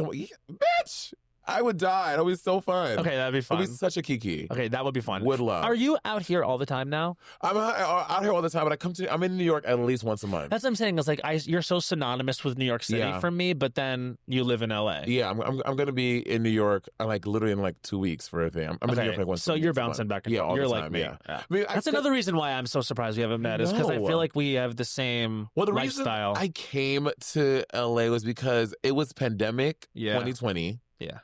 Bitch. I would die. It'll be so fun. Okay, that'd be fun. It'll be such a kiki. Okay, that would be fun. Would love. Are you out here all the time now? I'm out here all the time, but I'm in New York at least once a month. That's what I'm saying. It's like you're so synonymous with New York City for me, but then you live in LA. Yeah, I'm going to be in New York like literally in like 2 weeks for a thing. I'm in New York like once. So you're bouncing back and forth. All you're the like time, me. Yeah. I mean, that's another reason why I'm so surprised we haven't met is because I feel like we have the same lifestyle. Reason I came to LA was because it was pandemic 2020. Yeah.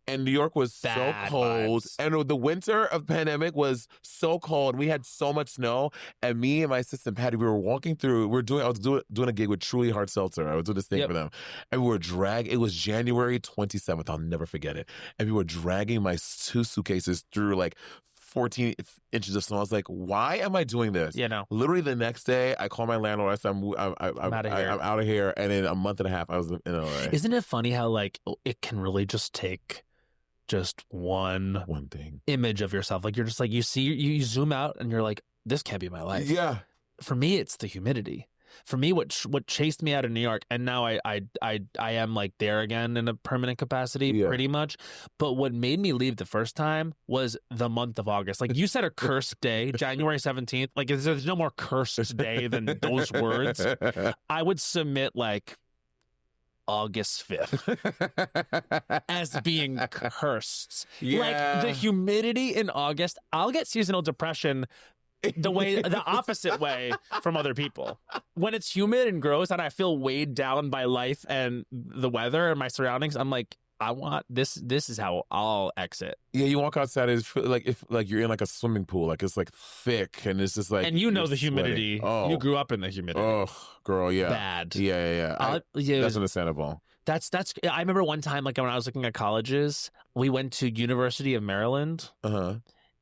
And New York was so cold. Vibes. And the winter of pandemic was so cold. We had so much snow. And me and my assistant, Patty, we were walking through. I was doing a gig with Truly Hard Seltzer. I was doing this thing for them. And we were it was January 27th. I'll never forget it. And we were dragging my 2 suitcases through like 14 inches of snow. I was like, why am I doing this? You know. Literally the next day, I called my landlord. I said, I'm out of here. And in a month and a half, I was in LA. Isn't it funny how like it can really just take just one thing image of yourself? Like you're just like, you zoom out and you're like, this can't be my life. Yeah. For me, it's the humidity. For me, what chased me out of New York, and now I am like there again in a permanent capacity, pretty much. But what made me leave the first time was the month of August. Like you said, a cursed day, January 17th. Like there's no more cursed day than those words. I would submit like August 5th as being cursed. Yeah. Like the humidity in August, I'll get seasonal depression the opposite way from other people. When it's humid and gross and I feel weighed down by life and the weather and my surroundings, I'm like, I want this is how I'll exit. Yeah, you walk outside, it's like if like you're in like a swimming pool, like it's like thick and it's just like, and you know the humidity. Oh. You grew up in the humidity. Oh, girl, yeah. Bad. Yeah. That's understandable. That's I remember one time, like when I was looking at colleges, we went to University of Maryland.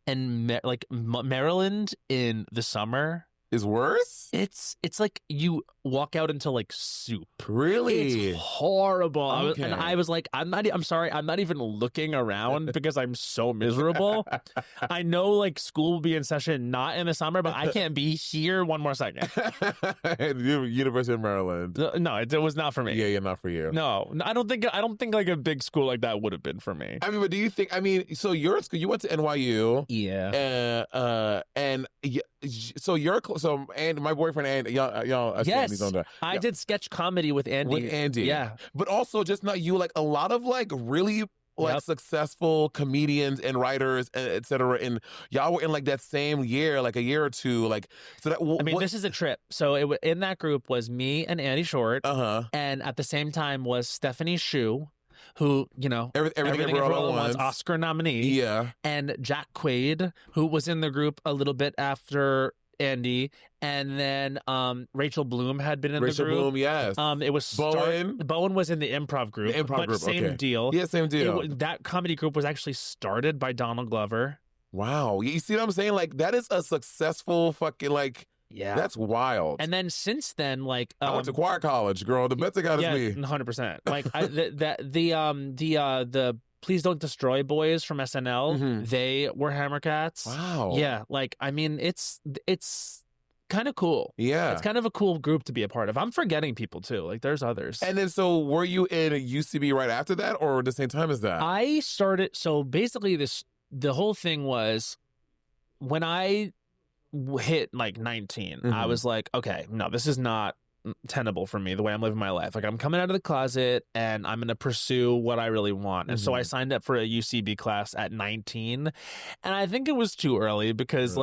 And Maryland in the summer is worse. It's like you walk out into like soup. Really? It's horrible. Okay. And I was like, I'm sorry, I'm not even looking around because I'm so miserable. I know like school will be in session not in the summer, but I can't be here one more second. University of Maryland. No, it was not for me. Yeah, not for you. No, I don't think like a big school like that would have been for me. I mean, but do you think? I mean, so you went to NYU. Yeah. And so and my boyfriend and y'all. Yes, I did sketch comedy with Andy. Yeah, but also just not you. Like a lot of like really like Yep. successful comedians and writers, and et cetera. And y'all were in like that same year, like a year or two. Like, so that, I mean, this is a trip. So in that group was me and Andy Short. And at the same time was Stephanie Shu, who, you know, Everything Everywhere All at Once, Oscar nominee. Yeah. And Jack Quaid, who was in the group a little bit after Andy. And then Rachel Bloom had been in the group. Rachel Bloom, yes. It was Bowen was in the improv group. The improv group, same okay. deal. Yeah, same deal. That comedy group was actually started by Donald Glover. Wow. You see what I'm saying? Like, that is a successful fucking, like, yeah, that's wild. And then since then, like I went to choir college, girl. The best I got is me. 100%. Like the Please Don't Destroy boys from SNL, they were Hammercats. Wow. Yeah, like I mean, it's kind of cool. Yeah, it's kind of a cool group to be a part of. I'm forgetting people too. Like there's others. And then, so were you in UCB right after that, or the same time as that? I started. So basically, the whole thing was when I hit like 19, I was like, okay, no, this is not tenable for me the way I'm living my life. Like I'm coming out of the closet and I'm going to pursue what I really want. And so I signed up for a UCB class at 19, and I think it was too early because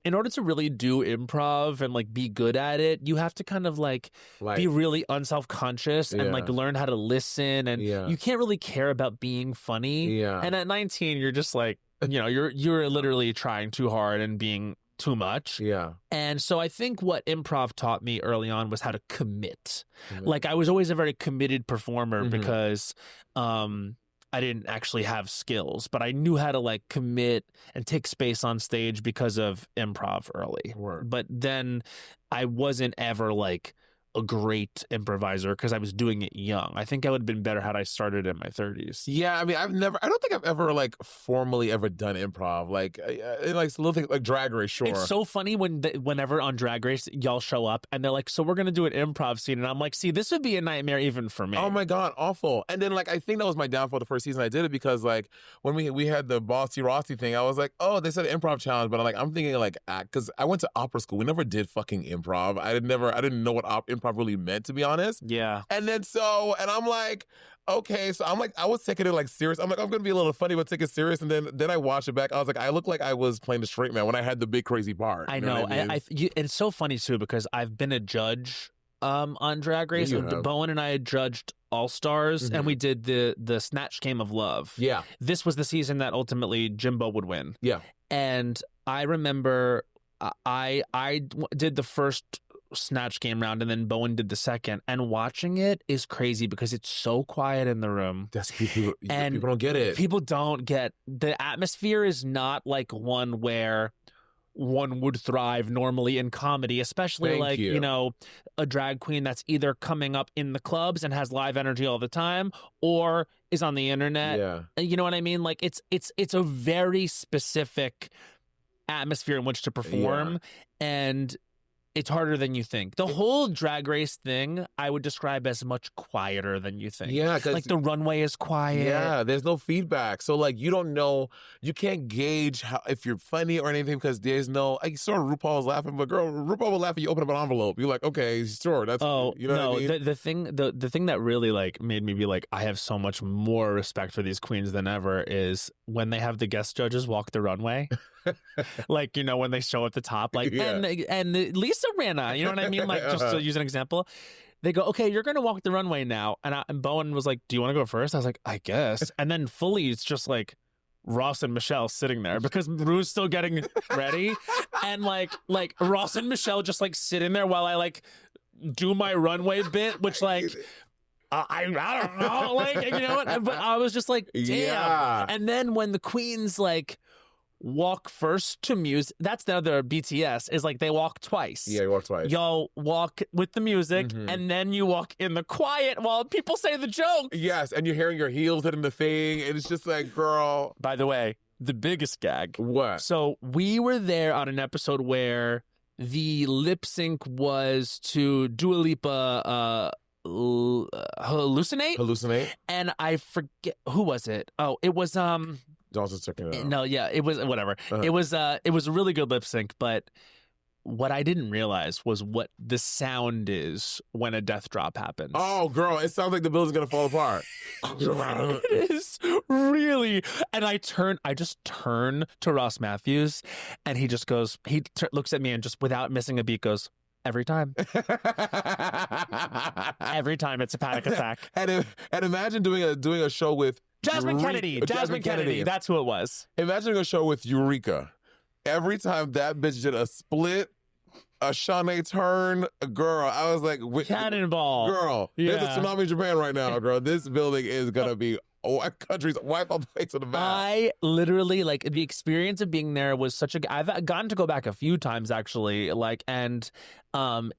in order to really do improv and like be good at it, you have to kind of like be really unself-conscious and like learn how to listen, and you can't really care about being funny. And at 19, you're just like, you know, you're literally trying too hard and being too much. And so I think what improv taught me early on was how to commit. Like I was always a very committed performer because I didn't actually have skills, but I knew how to like commit and take space on stage because of improv early. But then I wasn't ever like a great improviser because I was doing it young. I think I would have been better had I started in my 30s. Yeah, I mean, I don't think I've ever like formally ever done improv. Like little things like Drag Race, sure. It's so funny whenever on Drag Race y'all show up and they're like, so we're gonna do an improv scene, and I'm like, see, this would be a nightmare even for me. Oh my god, awful. And then like I think that was my downfall the first season I did it, because like when we had the Bossy Rossi thing, I was like, oh, they said improv challenge, but I'm thinking like act, because I went to opera school. We never did fucking improv. I didn't know what improv really meant, to be honest. Yeah. And then and I'm like, okay, so I'm like, I was taking it like serious. I'm like, I'm gonna be a little funny, but take it serious. And then I watched it back. I was like, I look like I was playing the straight man when I had the big crazy part. I know. It's so funny too because I've been a judge on Drag Race. Bowen and I had judged All Stars, and we did the Snatch Game of Love. Yeah. This was the season that ultimately Jimbo would win. Yeah. And I remember I did the first Snatch Game round, and then Bowen did the second, and watching it is crazy because it's so quiet in the room. That's people don't get it. People don't get the atmosphere is not like one where one would thrive normally in comedy, especially you know, a drag queen that's either coming up in the clubs and has live energy all the time or is on the internet. Yeah. You know what I mean? Like it's a very specific atmosphere in which to perform, and it's harder than you think. The whole Drag Race thing, I would describe as much quieter than you think. Yeah, because like the runway is quiet. Yeah, there's no feedback, so like you don't know, you can't gauge if you're funny or anything because there's no. I saw RuPaul's laughing, but girl, RuPaul will laugh if you open up an envelope. You're like, okay, sure, that's you know what I mean? the thing that really like made me be like, I have so much more respect for these queens than ever is when they have the guest judges walk the runway. Like, you know, when they show at the top, like, and Lisa Rinna, you know what I mean? Like, just to use an example, they go, okay, you're going to walk the runway now. And Bowen was like, do you want to go first? I was like, I guess. And then fully it's just like Ross and Michelle sitting there because Rue's still getting ready. And like Ross and Michelle just like sitting there while I like do my runway bit, which like, I don't know, like, you know what? But I was just like, damn. Yeah. And then when the queens like walk first to music, that's the other BTS, is like they walk twice. Yeah, you walk twice. Y'all walk with the music, and then you walk in the quiet while people say the joke. Yes, and you're hearing your heels hitting the thing, and it's just like, girl. By the way, the biggest gag. What? So we were there on an episode where the lip sync was to Dua Lipa, Hallucinate, and I forget who was it. Oh, it was Dawson's checking it out. No, yeah, it was whatever. It was a really good lip sync, but what I didn't realize was what the sound is when a death drop happens. Oh, girl, it sounds like the building's gonna fall apart. It is really. And I just turn to Ross Matthews, and he just goes, looks at me and just without missing a beat goes, every time. Every time it's a panic attack. And imagine doing a show with Jasmine Kennedy. Jasmine Kennedy. That's who it was. Imagine doing a show with Eureka. Every time that bitch did a split, a Shanae turn, girl, I was like, Cannonball. Girl, there's a tsunami in Japan right now, girl. This building is gonna be countries wiped off the face of the map. I literally, like, the experience of being there was such a. I've gotten to go back a few times actually, like, and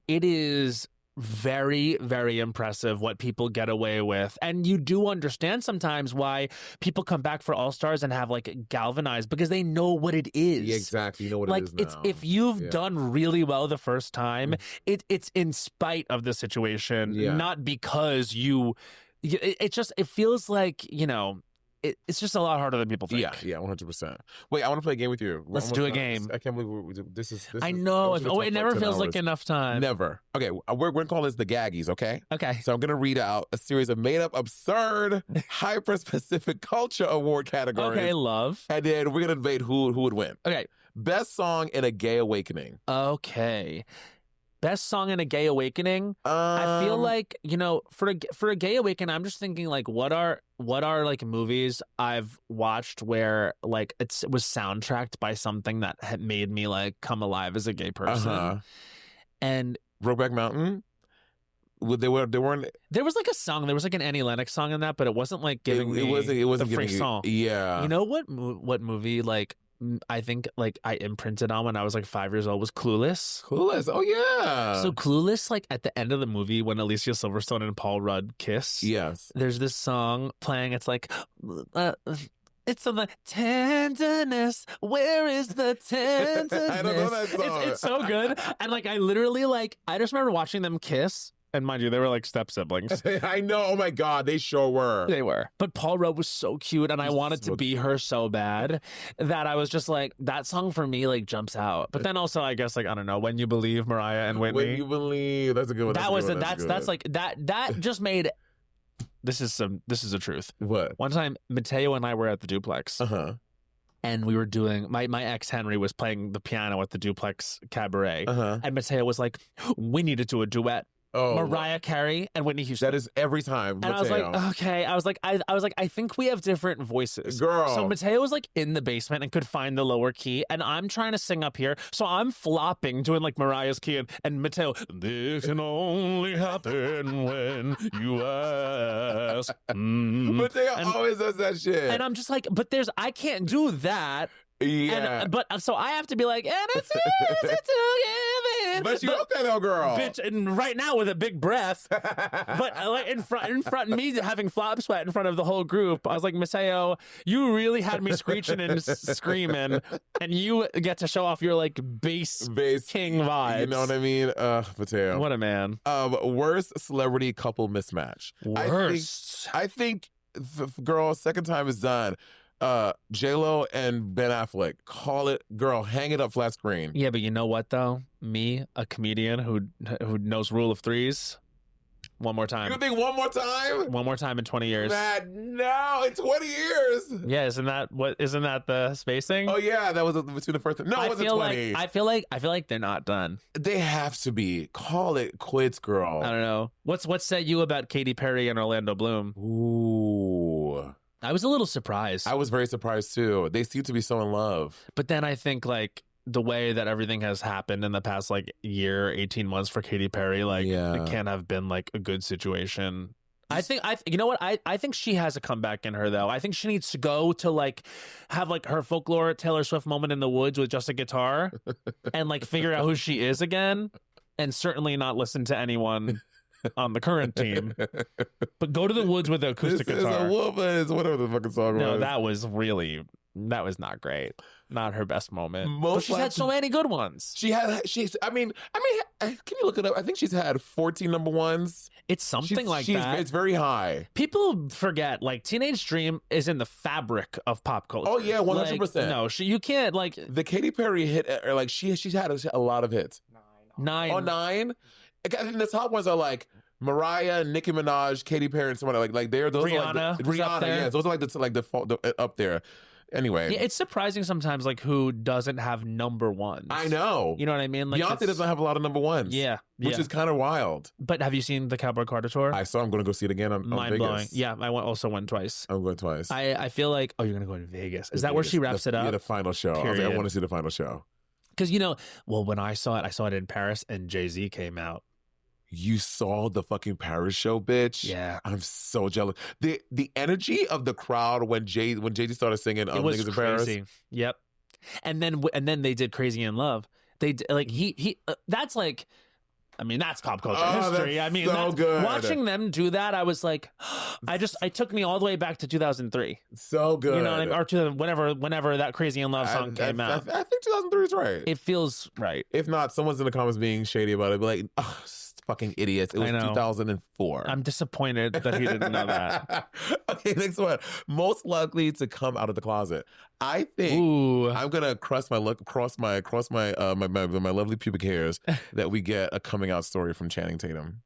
it is very, very impressive what people get away with. And you do understand sometimes why people come back for All Stars and have like galvanized, because they know what it is. Yeah, exactly. You know what like, it is now. If you've done really well the first time, it's in spite of the situation, not because you. It feels like, you know, it's just a lot harder than people think. Yeah, 100%. Wait, I want to play a game with you. Let's do a game. I can't believe this. I know. It never feels like enough time. Never. Okay, we're going to call this the Gaggies, okay? Okay. So I'm going to read out a series of made-up, absurd, hyper-specific culture award categories. Okay, love. And then we're going to debate who would win. Okay. Best song in a gay awakening. Okay. Best song in a gay awakening. I feel like, you know, for a gay awakening, I'm just thinking like, what are like movies I've watched where like it was soundtracked by something that had made me like come alive as a gay person. And Brokeback Mountain. There was like a song. There was like an Annie Lennox song in that, but it wasn't like giving me it wasn't the giving song. Yeah. You know what movie like I think like I imprinted on when I was like 5 years old was Clueless. Oh yeah. So Clueless, like at the end of the movie when Alicia Silverstone and Paul Rudd kiss. Yes. There's this song playing. It's like it's something like tenderness. Where is the tenderness? I don't know that song. It's so good. And like I literally like I just remember watching them kiss. And mind you, they were like step siblings. I know. Oh my God, they sure were. They were. But Paul Rudd was so cute, and I wanted to be her so bad that I was just like, that song for me like jumps out. But then also, I guess like I don't know, When You Believe, Mariah and Whitney. When You Believe, that's a good one. That's like that just made. This is the truth. What? One time, Mateo and I were at the Duplex. And we were doing my ex Henry was playing the piano at the Duplex Cabaret, and Mateo was like, "We need to do a duet." Mariah Carey and Whitney Houston. That is every time. And Mateo. I was like, okay. I was like, I think we have different voices. Girl. So Mateo was like in the basement and could find the lower key, and I'm trying to sing up here. So I'm flopping, doing like Mariah's key, and Mateo, this can only happen when you ask. Mateo always does that shit. And I'm just like, but I can't do that. Yeah. So I have to be like, and it's easy to give in. But you got that though, girl. Bitch, and right now with a big breath. But like in front me having flop sweat in front of the whole group, I was like, Mateo, you really had me screeching and screaming, and you get to show off your like bass king vibes. You know what I mean? Mateo. What a man. Worst celebrity couple mismatch. Worst. I think girl, second time is done. J-Lo and Ben Affleck. Call it, girl, hang it up flat screen. Yeah, but you know what though? Me, a comedian who knows rule of threes. One more time. You think one more time? One more time in 20 years. No, in 20 years. Yeah, isn't that the spacing? Oh yeah, that was between the first. No, it wasn't 20. I feel like they're not done. They have to be. Call it quits, girl. I don't know. What's said you about Katy Perry and Orlando Bloom? Ooh. I was a little surprised. I was very surprised too. They seem to be so in love. But then I think like the way that everything has happened in the past like year, 18 months for Katy Perry, like it can't have been like a good situation. I think you know what? I think she has a comeback in her though. I think she needs to go to like have like her folklore Taylor Swift moment in the woods with just a guitar and like figure out who she is again, and certainly not listen to anyone on the current team, but go to the woods with the acoustic this guitar. Is a woman. It's whatever the fucking song was. No, that was really That was not great. Not her best moment. Most But she's had so many good ones. I mean, can you look it up? I think she's had 14 number ones. It's something like that. It's very high. People forget, like, Teenage Dream is in the fabric of pop culture. Oh yeah, 100%. Like, no, you can't, like, the Katy Perry hit, or like she's had a lot of hits. 9. Oh, 9. I think the top ones are like Mariah, Nicki Minaj, Katy Perry, and someone like those Rihanna are like was up there. yeah, those are like the up there. Anyway, Yeah, it's surprising sometimes, like, who doesn't have number ones. I know. You know what I mean? Like, Beyonce doesn't have a lot of number ones. Yeah, which is kind of wild. But have you seen the Cowboy Carter tour? I saw. I'm going to go see it again on Mind blowing. Vegas. Yeah, I also went twice. I'm going twice. I feel like, oh, you're gonna go to Vegas. Is that where she wraps it up? Yeah, the final show. I was like, I Period. want to see the final show. Because when I saw it in Paris, and Jay-Z came out. You saw the fucking Paris show, bitch. Yeah, I'm so jealous. The energy of the crowd when Jay-Z started singing it was Niggas in crazy. Paris. Yep. And then they did Crazy in Love. They like he that's like, I mean, that's pop culture history. That's I mean, so good. Watching them do that, I was like, it took me all the way back to 2003. So good. You know what I mean? Or to whenever that Crazy in Love song came out. I think 2003 is right. It feels right. If not, someone's in the comments being shady about it. Be like, oh, fucking idiots. It was 2004. I'm disappointed that he didn't know that. Okay, next one. Most likely to come out of the closet. I think Ooh. I'm gonna cross my lovely pubic hairs that we get a coming out story from Channing Tatum.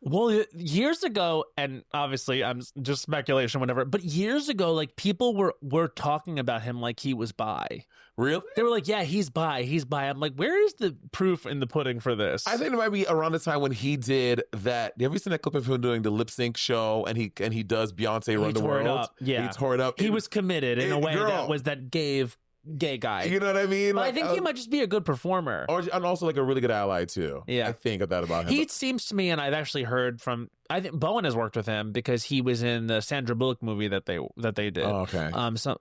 Well, years ago, and obviously I'm just speculation, whatever, but years ago, like, people were talking about him like he was bi. Really? They were like, yeah, he's bi. I'm like, where is the proof in the pudding for this? I think it might be around the time when he did that. Have you seen that clip of him doing the lip sync show and he does Beyonce Run the World? Up. Yeah. He tore it up. He was committed in a way girl. that gave gay guy. You know what I mean? But I think he might just be a good performer. And also like a really good ally too. Yeah. I think of that about him. He seems to me, and I've actually heard from, I think Bowen has worked with him because he was in the Sandra Bullock movie that they did. Oh, okay.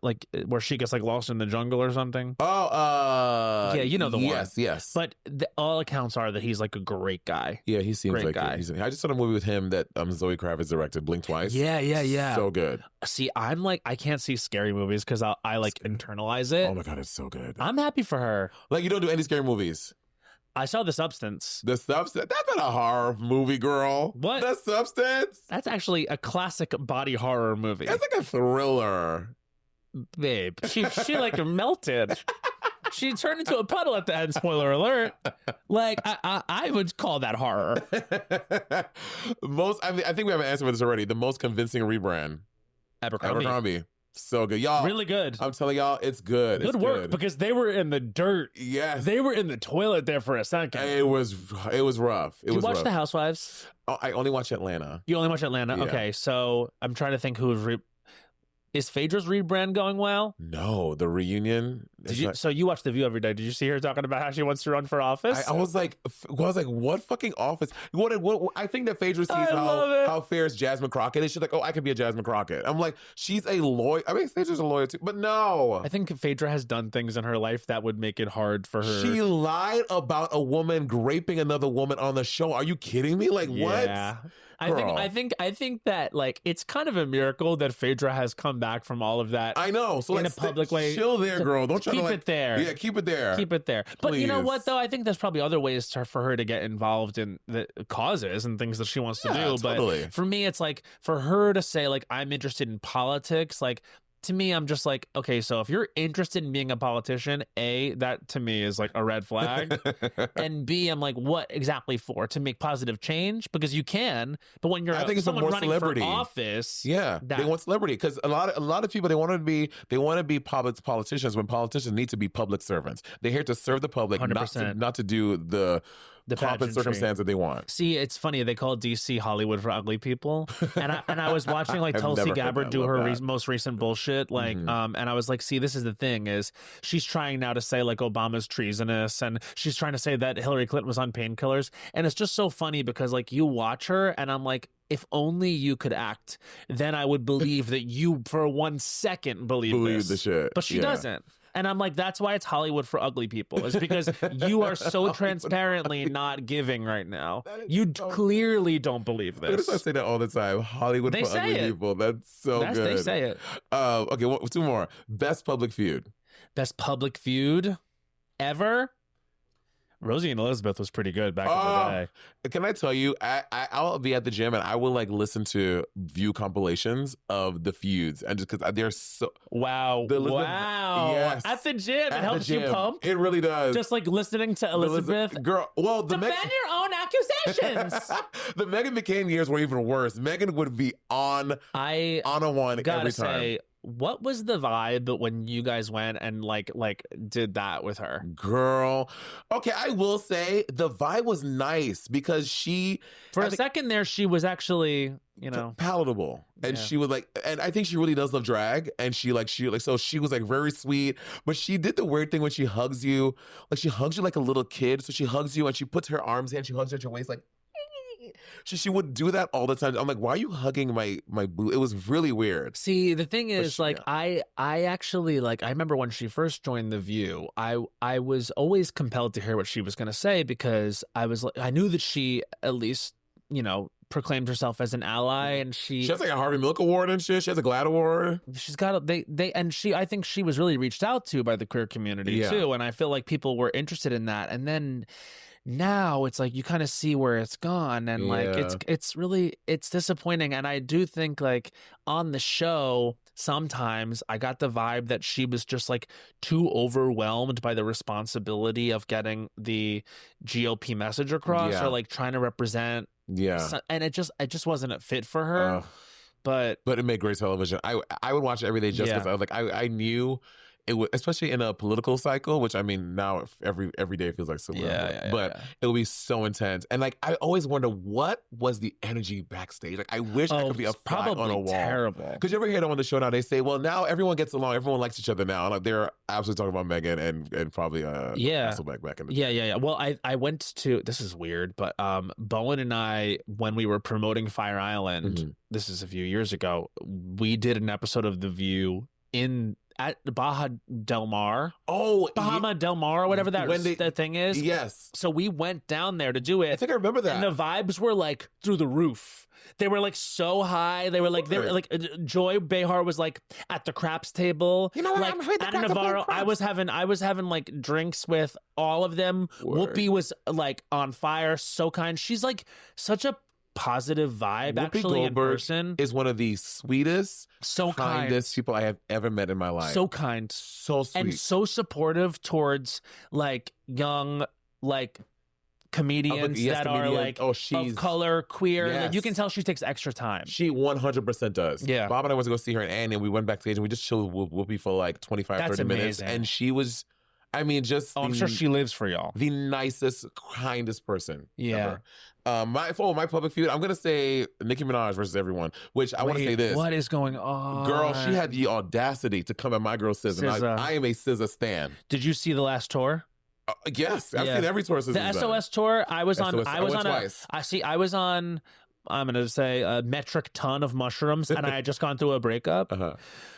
Like where she gets like lost in the jungle or something. Oh, yeah, you know the one. Yes. But all accounts are that he's like a great guy. Yeah, he seems Great like guy. I just saw a movie with him that Zoe Kravitz directed, Blink Twice. Yeah. So good. See, I'm like, I can't see scary movies because I like internalize it. Oh my God, it's so good. I'm happy for her. Like, you don't do any scary movies. I saw The Substance. The Substance? That's not a horror movie, girl. What? The Substance? That's actually a classic body horror movie. That's like a thriller. Babe, she like melted. She turned into a puddle at the end. Spoiler alert. Like, I would call that horror. I think we have an answer for this already. The most convincing rebrand. Abercrombie. So good. Y'all. Really good. I'm telling y'all, it's good. Good work, because they were in the dirt. Yes. They were in the toilet there for a second. It was rough. Did you watch The Housewives? Oh, I only watch Atlanta. You only watch Atlanta? Yeah. Okay, so I'm trying to think who is Phaedra's rebrand going well? No, the reunion. So you watch The View every day. Did you see her talking about how she wants to run for office? I was like, what fucking office? What? I think that Phaedra sees how fierce Jasmine Crockett is. She's like, oh, I could be a Jasmine Crockett. I'm like, she's a lawyer. I mean, Phaedra's a lawyer too, but no. I think Phaedra has done things in her life that would make it hard for her. She lied about a woman raping another woman on the show. Are you kidding me? Like, yeah. what? I think that, like, it's kind of a miracle that Phaedra has come back from all of that. I know. So in a public way. Chill there, girl. Don't try keep to it there. Yeah, keep it there. Keep it there. But you know Please. what, though? I think there's probably other ways for her to get involved in the causes and things that she wants to do. Totally. But for me, it's like, for her to say, like, I'm interested in politics, like, to me, I'm just like, okay, so if you're interested in being a politician, A, that to me is like a red flag. And B, I'm like, what exactly for? To make positive change? Because you can, but when you're someone running celebrity. for office, they want celebrity, because a lot of people, they want to be public politicians, when politicians need to be public servants. They're here to serve the public, not to do the pomp and circumstance that they want. See, it's funny, they call DC Hollywood for ugly people, and I was watching like Tulsi Gabbard do her most recent bullshit, like and I was like, see, this is the thing, is she's trying now to say like Obama's treasonous, and she's trying to say that Hillary Clinton was on painkillers, and it's just so funny because like you watch her and I'm like, if only you could act, then I would believe that you for 1 second believe the shit. But she doesn't. And I'm like, that's why it's Hollywood for ugly people. Is because you are so transparently not giving right now. You clearly don't believe this. I say that all the time. Hollywood They for say ugly it. people. That's so good. They say it. Okay, two more. Best public feud. Best public feud ever? Rosie and Elizabeth was pretty good back in the day. Can I tell you, I'll be at the gym and I will like listen to view compilations of the feuds, and just because they're so Wow. Yes. At the gym. It At helps the you gym. pump. It really does. Just like listening to Elizabeth. Girl, well, Defend your own accusations. the Meghan McCain years were even worse. Meghan would be on a one Gotta every time. say, what was the vibe when you guys went and like did that with her? Girl. Okay, I will say the vibe was nice because she For a second there, she was actually, palatable. And Yeah. she was like, and I think she really does love drag. And so she was like very sweet. But she did the weird thing when she hugs you. Like she hugs you like a little kid. So she hugs you and she puts her arms in, she hugs you at your waist like she would do that all the time. I'm like, why are you hugging my boo? It was really weird. See, the thing is, yeah. I actually I remember when she first joined The View, I was always compelled to hear what she was going to say because I knew that she at least proclaimed herself as an ally, and she has like a Harvey Milk Award and shit. She has a GLAAD Award. She's got I think she was really reached out to by the queer community too, and I feel like people were interested in that, and then. Now it's like you kind of see where it's gone, and it's disappointing. And I do think like on the show sometimes I got the vibe that she was just like too overwhelmed by the responsibility of getting the GOP message across or like trying to represent and it just wasn't a fit for her. But it made great television. I would watch it every day just because I was like I knew it would, especially in a political cycle, which I mean now every day feels like similar. But it would be so intense. And like I always wonder what was the energy backstage. Like I wish I could be a fly on a wall. Terrible. Because you ever hear them on the show now? They say, well, now everyone gets along, everyone likes each other now. Like they're absolutely talking about Meghan and probably Hasselbeck back in the day. Yeah. Well, I went to, this is weird, but Bowen and I, when we were promoting Fire Island, this is a few years ago, we did an episode of The View at Baja Del Mar. Bahama Del Mar, or whatever that thing is. Yes. So we went down there to do it. I think I remember that. And the vibes were like through the roof. They were like so high. They were like Joy Behar was like at the craps table. You know what? Like Anna Navarro. I was having like drinks with all of them. Whoopi was like on fire, so kind. She's like such a positive vibe. Whoopi actually Goldberg in person is one of the sweetest, kindest people I have ever met in my life. So kind, so sweet, and so supportive towards like young comedians that are like of color, queer. Yes. Like, you can tell she takes extra time. She 100% does. Yeah. Bob and I went to go see her in Annie, and we went backstage and we just chilled with Whoopi for like 25-30 minutes, and she was. I mean, just I'm sure she lives for y'all. The nicest, kindest person. Yeah. Ever. My public feud, I'm gonna say Nicki Minaj versus everyone. Which I want to say this. What is going on, girl? She had the audacity to come at my girl SZA. I am a SZA stan. Did you see the last tour? Yes, I've seen every tour. The SOS tour. I was on. Twice. I was on. I'm going to say a metric ton of mushrooms, and I had just gone through a breakup.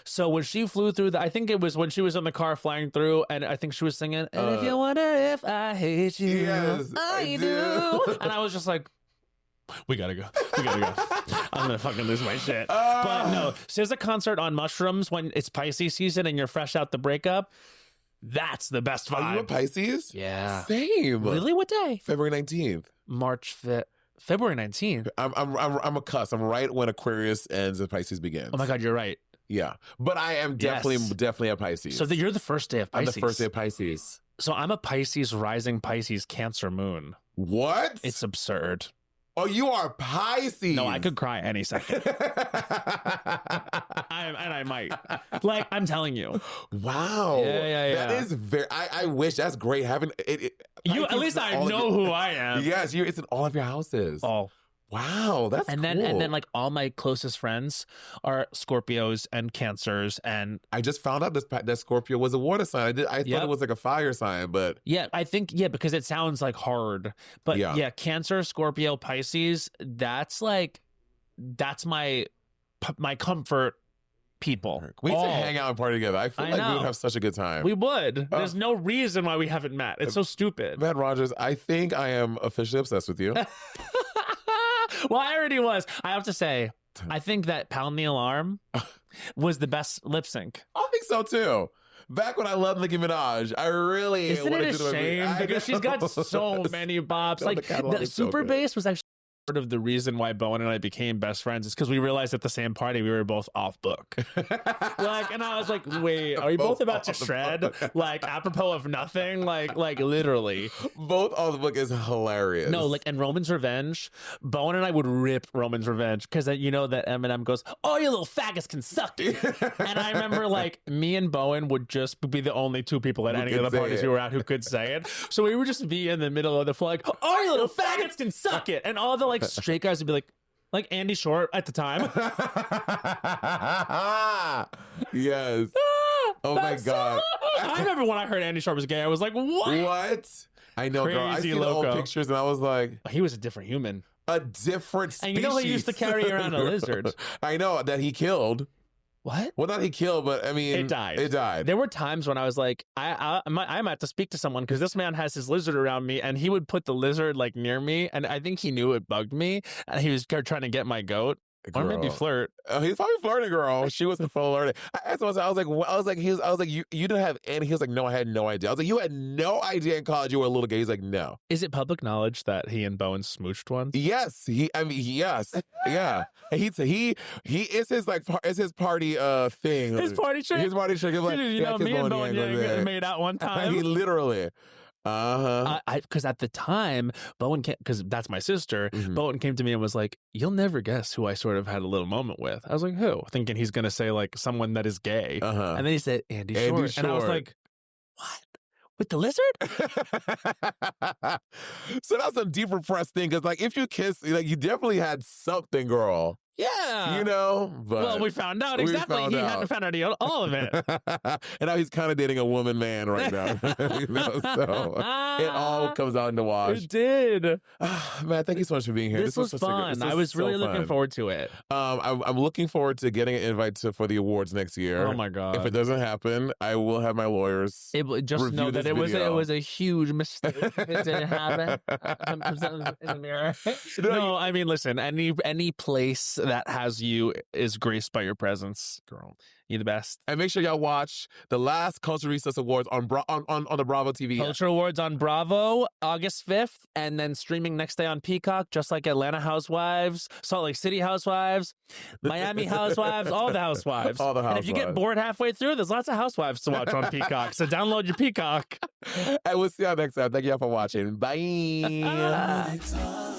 So when she flew through, I think it was when she was in the car flying through, and I think she was singing, and if you wonder if I hate you, yes, I do. And I was just like, we gotta go. I'm gonna fucking lose my shit. But no, so there's a concert on mushrooms when it's Pisces season and you're fresh out the breakup. That's the best vibe. Are you a Pisces? Yeah. Same. Really? What day? February 19th. March 5th. February 19th. I'm a cuss. I'm right when Aquarius ends and Pisces begins. Oh my God, you're right. Yeah, but I am definitely a Pisces. So you're the first day of Pisces. I'm the first day of Pisces. So I'm a Pisces rising, Pisces Cancer moon. What? It's absurd. Oh, you are Pisces. No, I could cry any second. I might. Like, I'm telling you. Wow. Yeah. That is very. I wish that's great having it. You at least I know who I am. Yes, it's in all of your houses. All. Wow, that's cool. And then like all my closest friends are Scorpios and Cancers, and I just found out that Scorpio was a water sign. I thought it was like a fire sign, but yeah, I think because it sounds like hard, but yeah, Cancer, Scorpio, Pisces. That's my comfort people. We need to All. hang out and party together. I feel I like we know. would have such a good time. We would. There's no reason why we haven't met. It's so stupid. Matt Rogers, I think I am officially obsessed with you. Well, I already was. I have to say, I think that Pound the Alarm was the best lip sync. I think so too. Back when I loved Nicki Minaj, I really Isn't wanted it to a do shame? Because she's got so many bops. Like, the super bass was actually part of the reason why Bowen and I became best friends is because we realized at the same party we were both off book. Like, and I was like, wait, are we both about to shred? Like, apropos of nothing? Like literally. Both off the book is hilarious. No, like, and Roman's Revenge, Bowen and I would rip Roman's Revenge because you know that Eminem goes, "Oh, you little faggots can suck it." And I remember, like, me and Bowen would just be the only two people at any of the parties we were at who could say it. So we would just be in the middle of the floor, like, "Oh, you little faggots can suck it," and all the like straight guys would be like Andy Short at the time. Yes. Oh my God. I remember when I heard Andy Short was gay, I was like, what? What? I know, girl. I Crazy see the old loco. pictures and I was like, He was a different human. a different species. And you know he used to carry around a lizard. I know that he killed. What? Well, not he killed, but I mean, It died. It died. There were times when I was like, I'm at to speak to someone because this man has his lizard around me, and he would put the lizard like near me, and I think he knew it bugged me, and he was trying to get my goat. Or maybe flirt. He's probably flirting, girl. She was full flirting. I asked him, I was like, you didn't have any. He was like, no, I had no idea. I was like, you had no idea in college you were a little gay. He's like, no. Is it public knowledge that he and Bowen smooched once? Yes, yes, yeah. And he is his like it's his party thing. His party trick. His party trick. Like, You know, me and Bowen Yang made out one time. He literally. Because at the time, Bowen came, because that's my sister. Mhm. Bowen came to me and was like, "You'll never guess who I sort of had a little moment with." I was like, "Who?" Thinking he's gonna say like someone that is gay, and then he said Andy Short, and I was like, "What? With the lizard?" So that's a deep repressed thing because like if you kiss, like you definitely had something, girl. Yeah, You know, but well, we found out exactly. He hadn't found out all of it. And now he's kind of dating a woman man right now. You know, so it all comes out in the wash. It did. Man, thank you so much for being here. This was fun. I was really looking forward to it. I'm looking forward to getting an invite for the awards next year. Oh my God. If it doesn't happen, I will have my lawyers. Just know that it video. was a huge mistake. It didn't happen. I'm presenting in the mirror. No, I mean, listen. Any place that has you is graced by your presence, girl. You're the best. And make sure y'all watch the last Culturistas Awards on the Bravo TV. Culture Awards on Bravo, August 5th, and then streaming next day on Peacock, just like Atlanta Housewives, Salt Lake City Housewives, Miami Housewives, all the Housewives. All the And if you get Housewives. bored halfway through, there's lots of Housewives to watch on Peacock. So download your Peacock. And we'll see y'all next time. Thank y'all for watching. Bye. Monét Talks.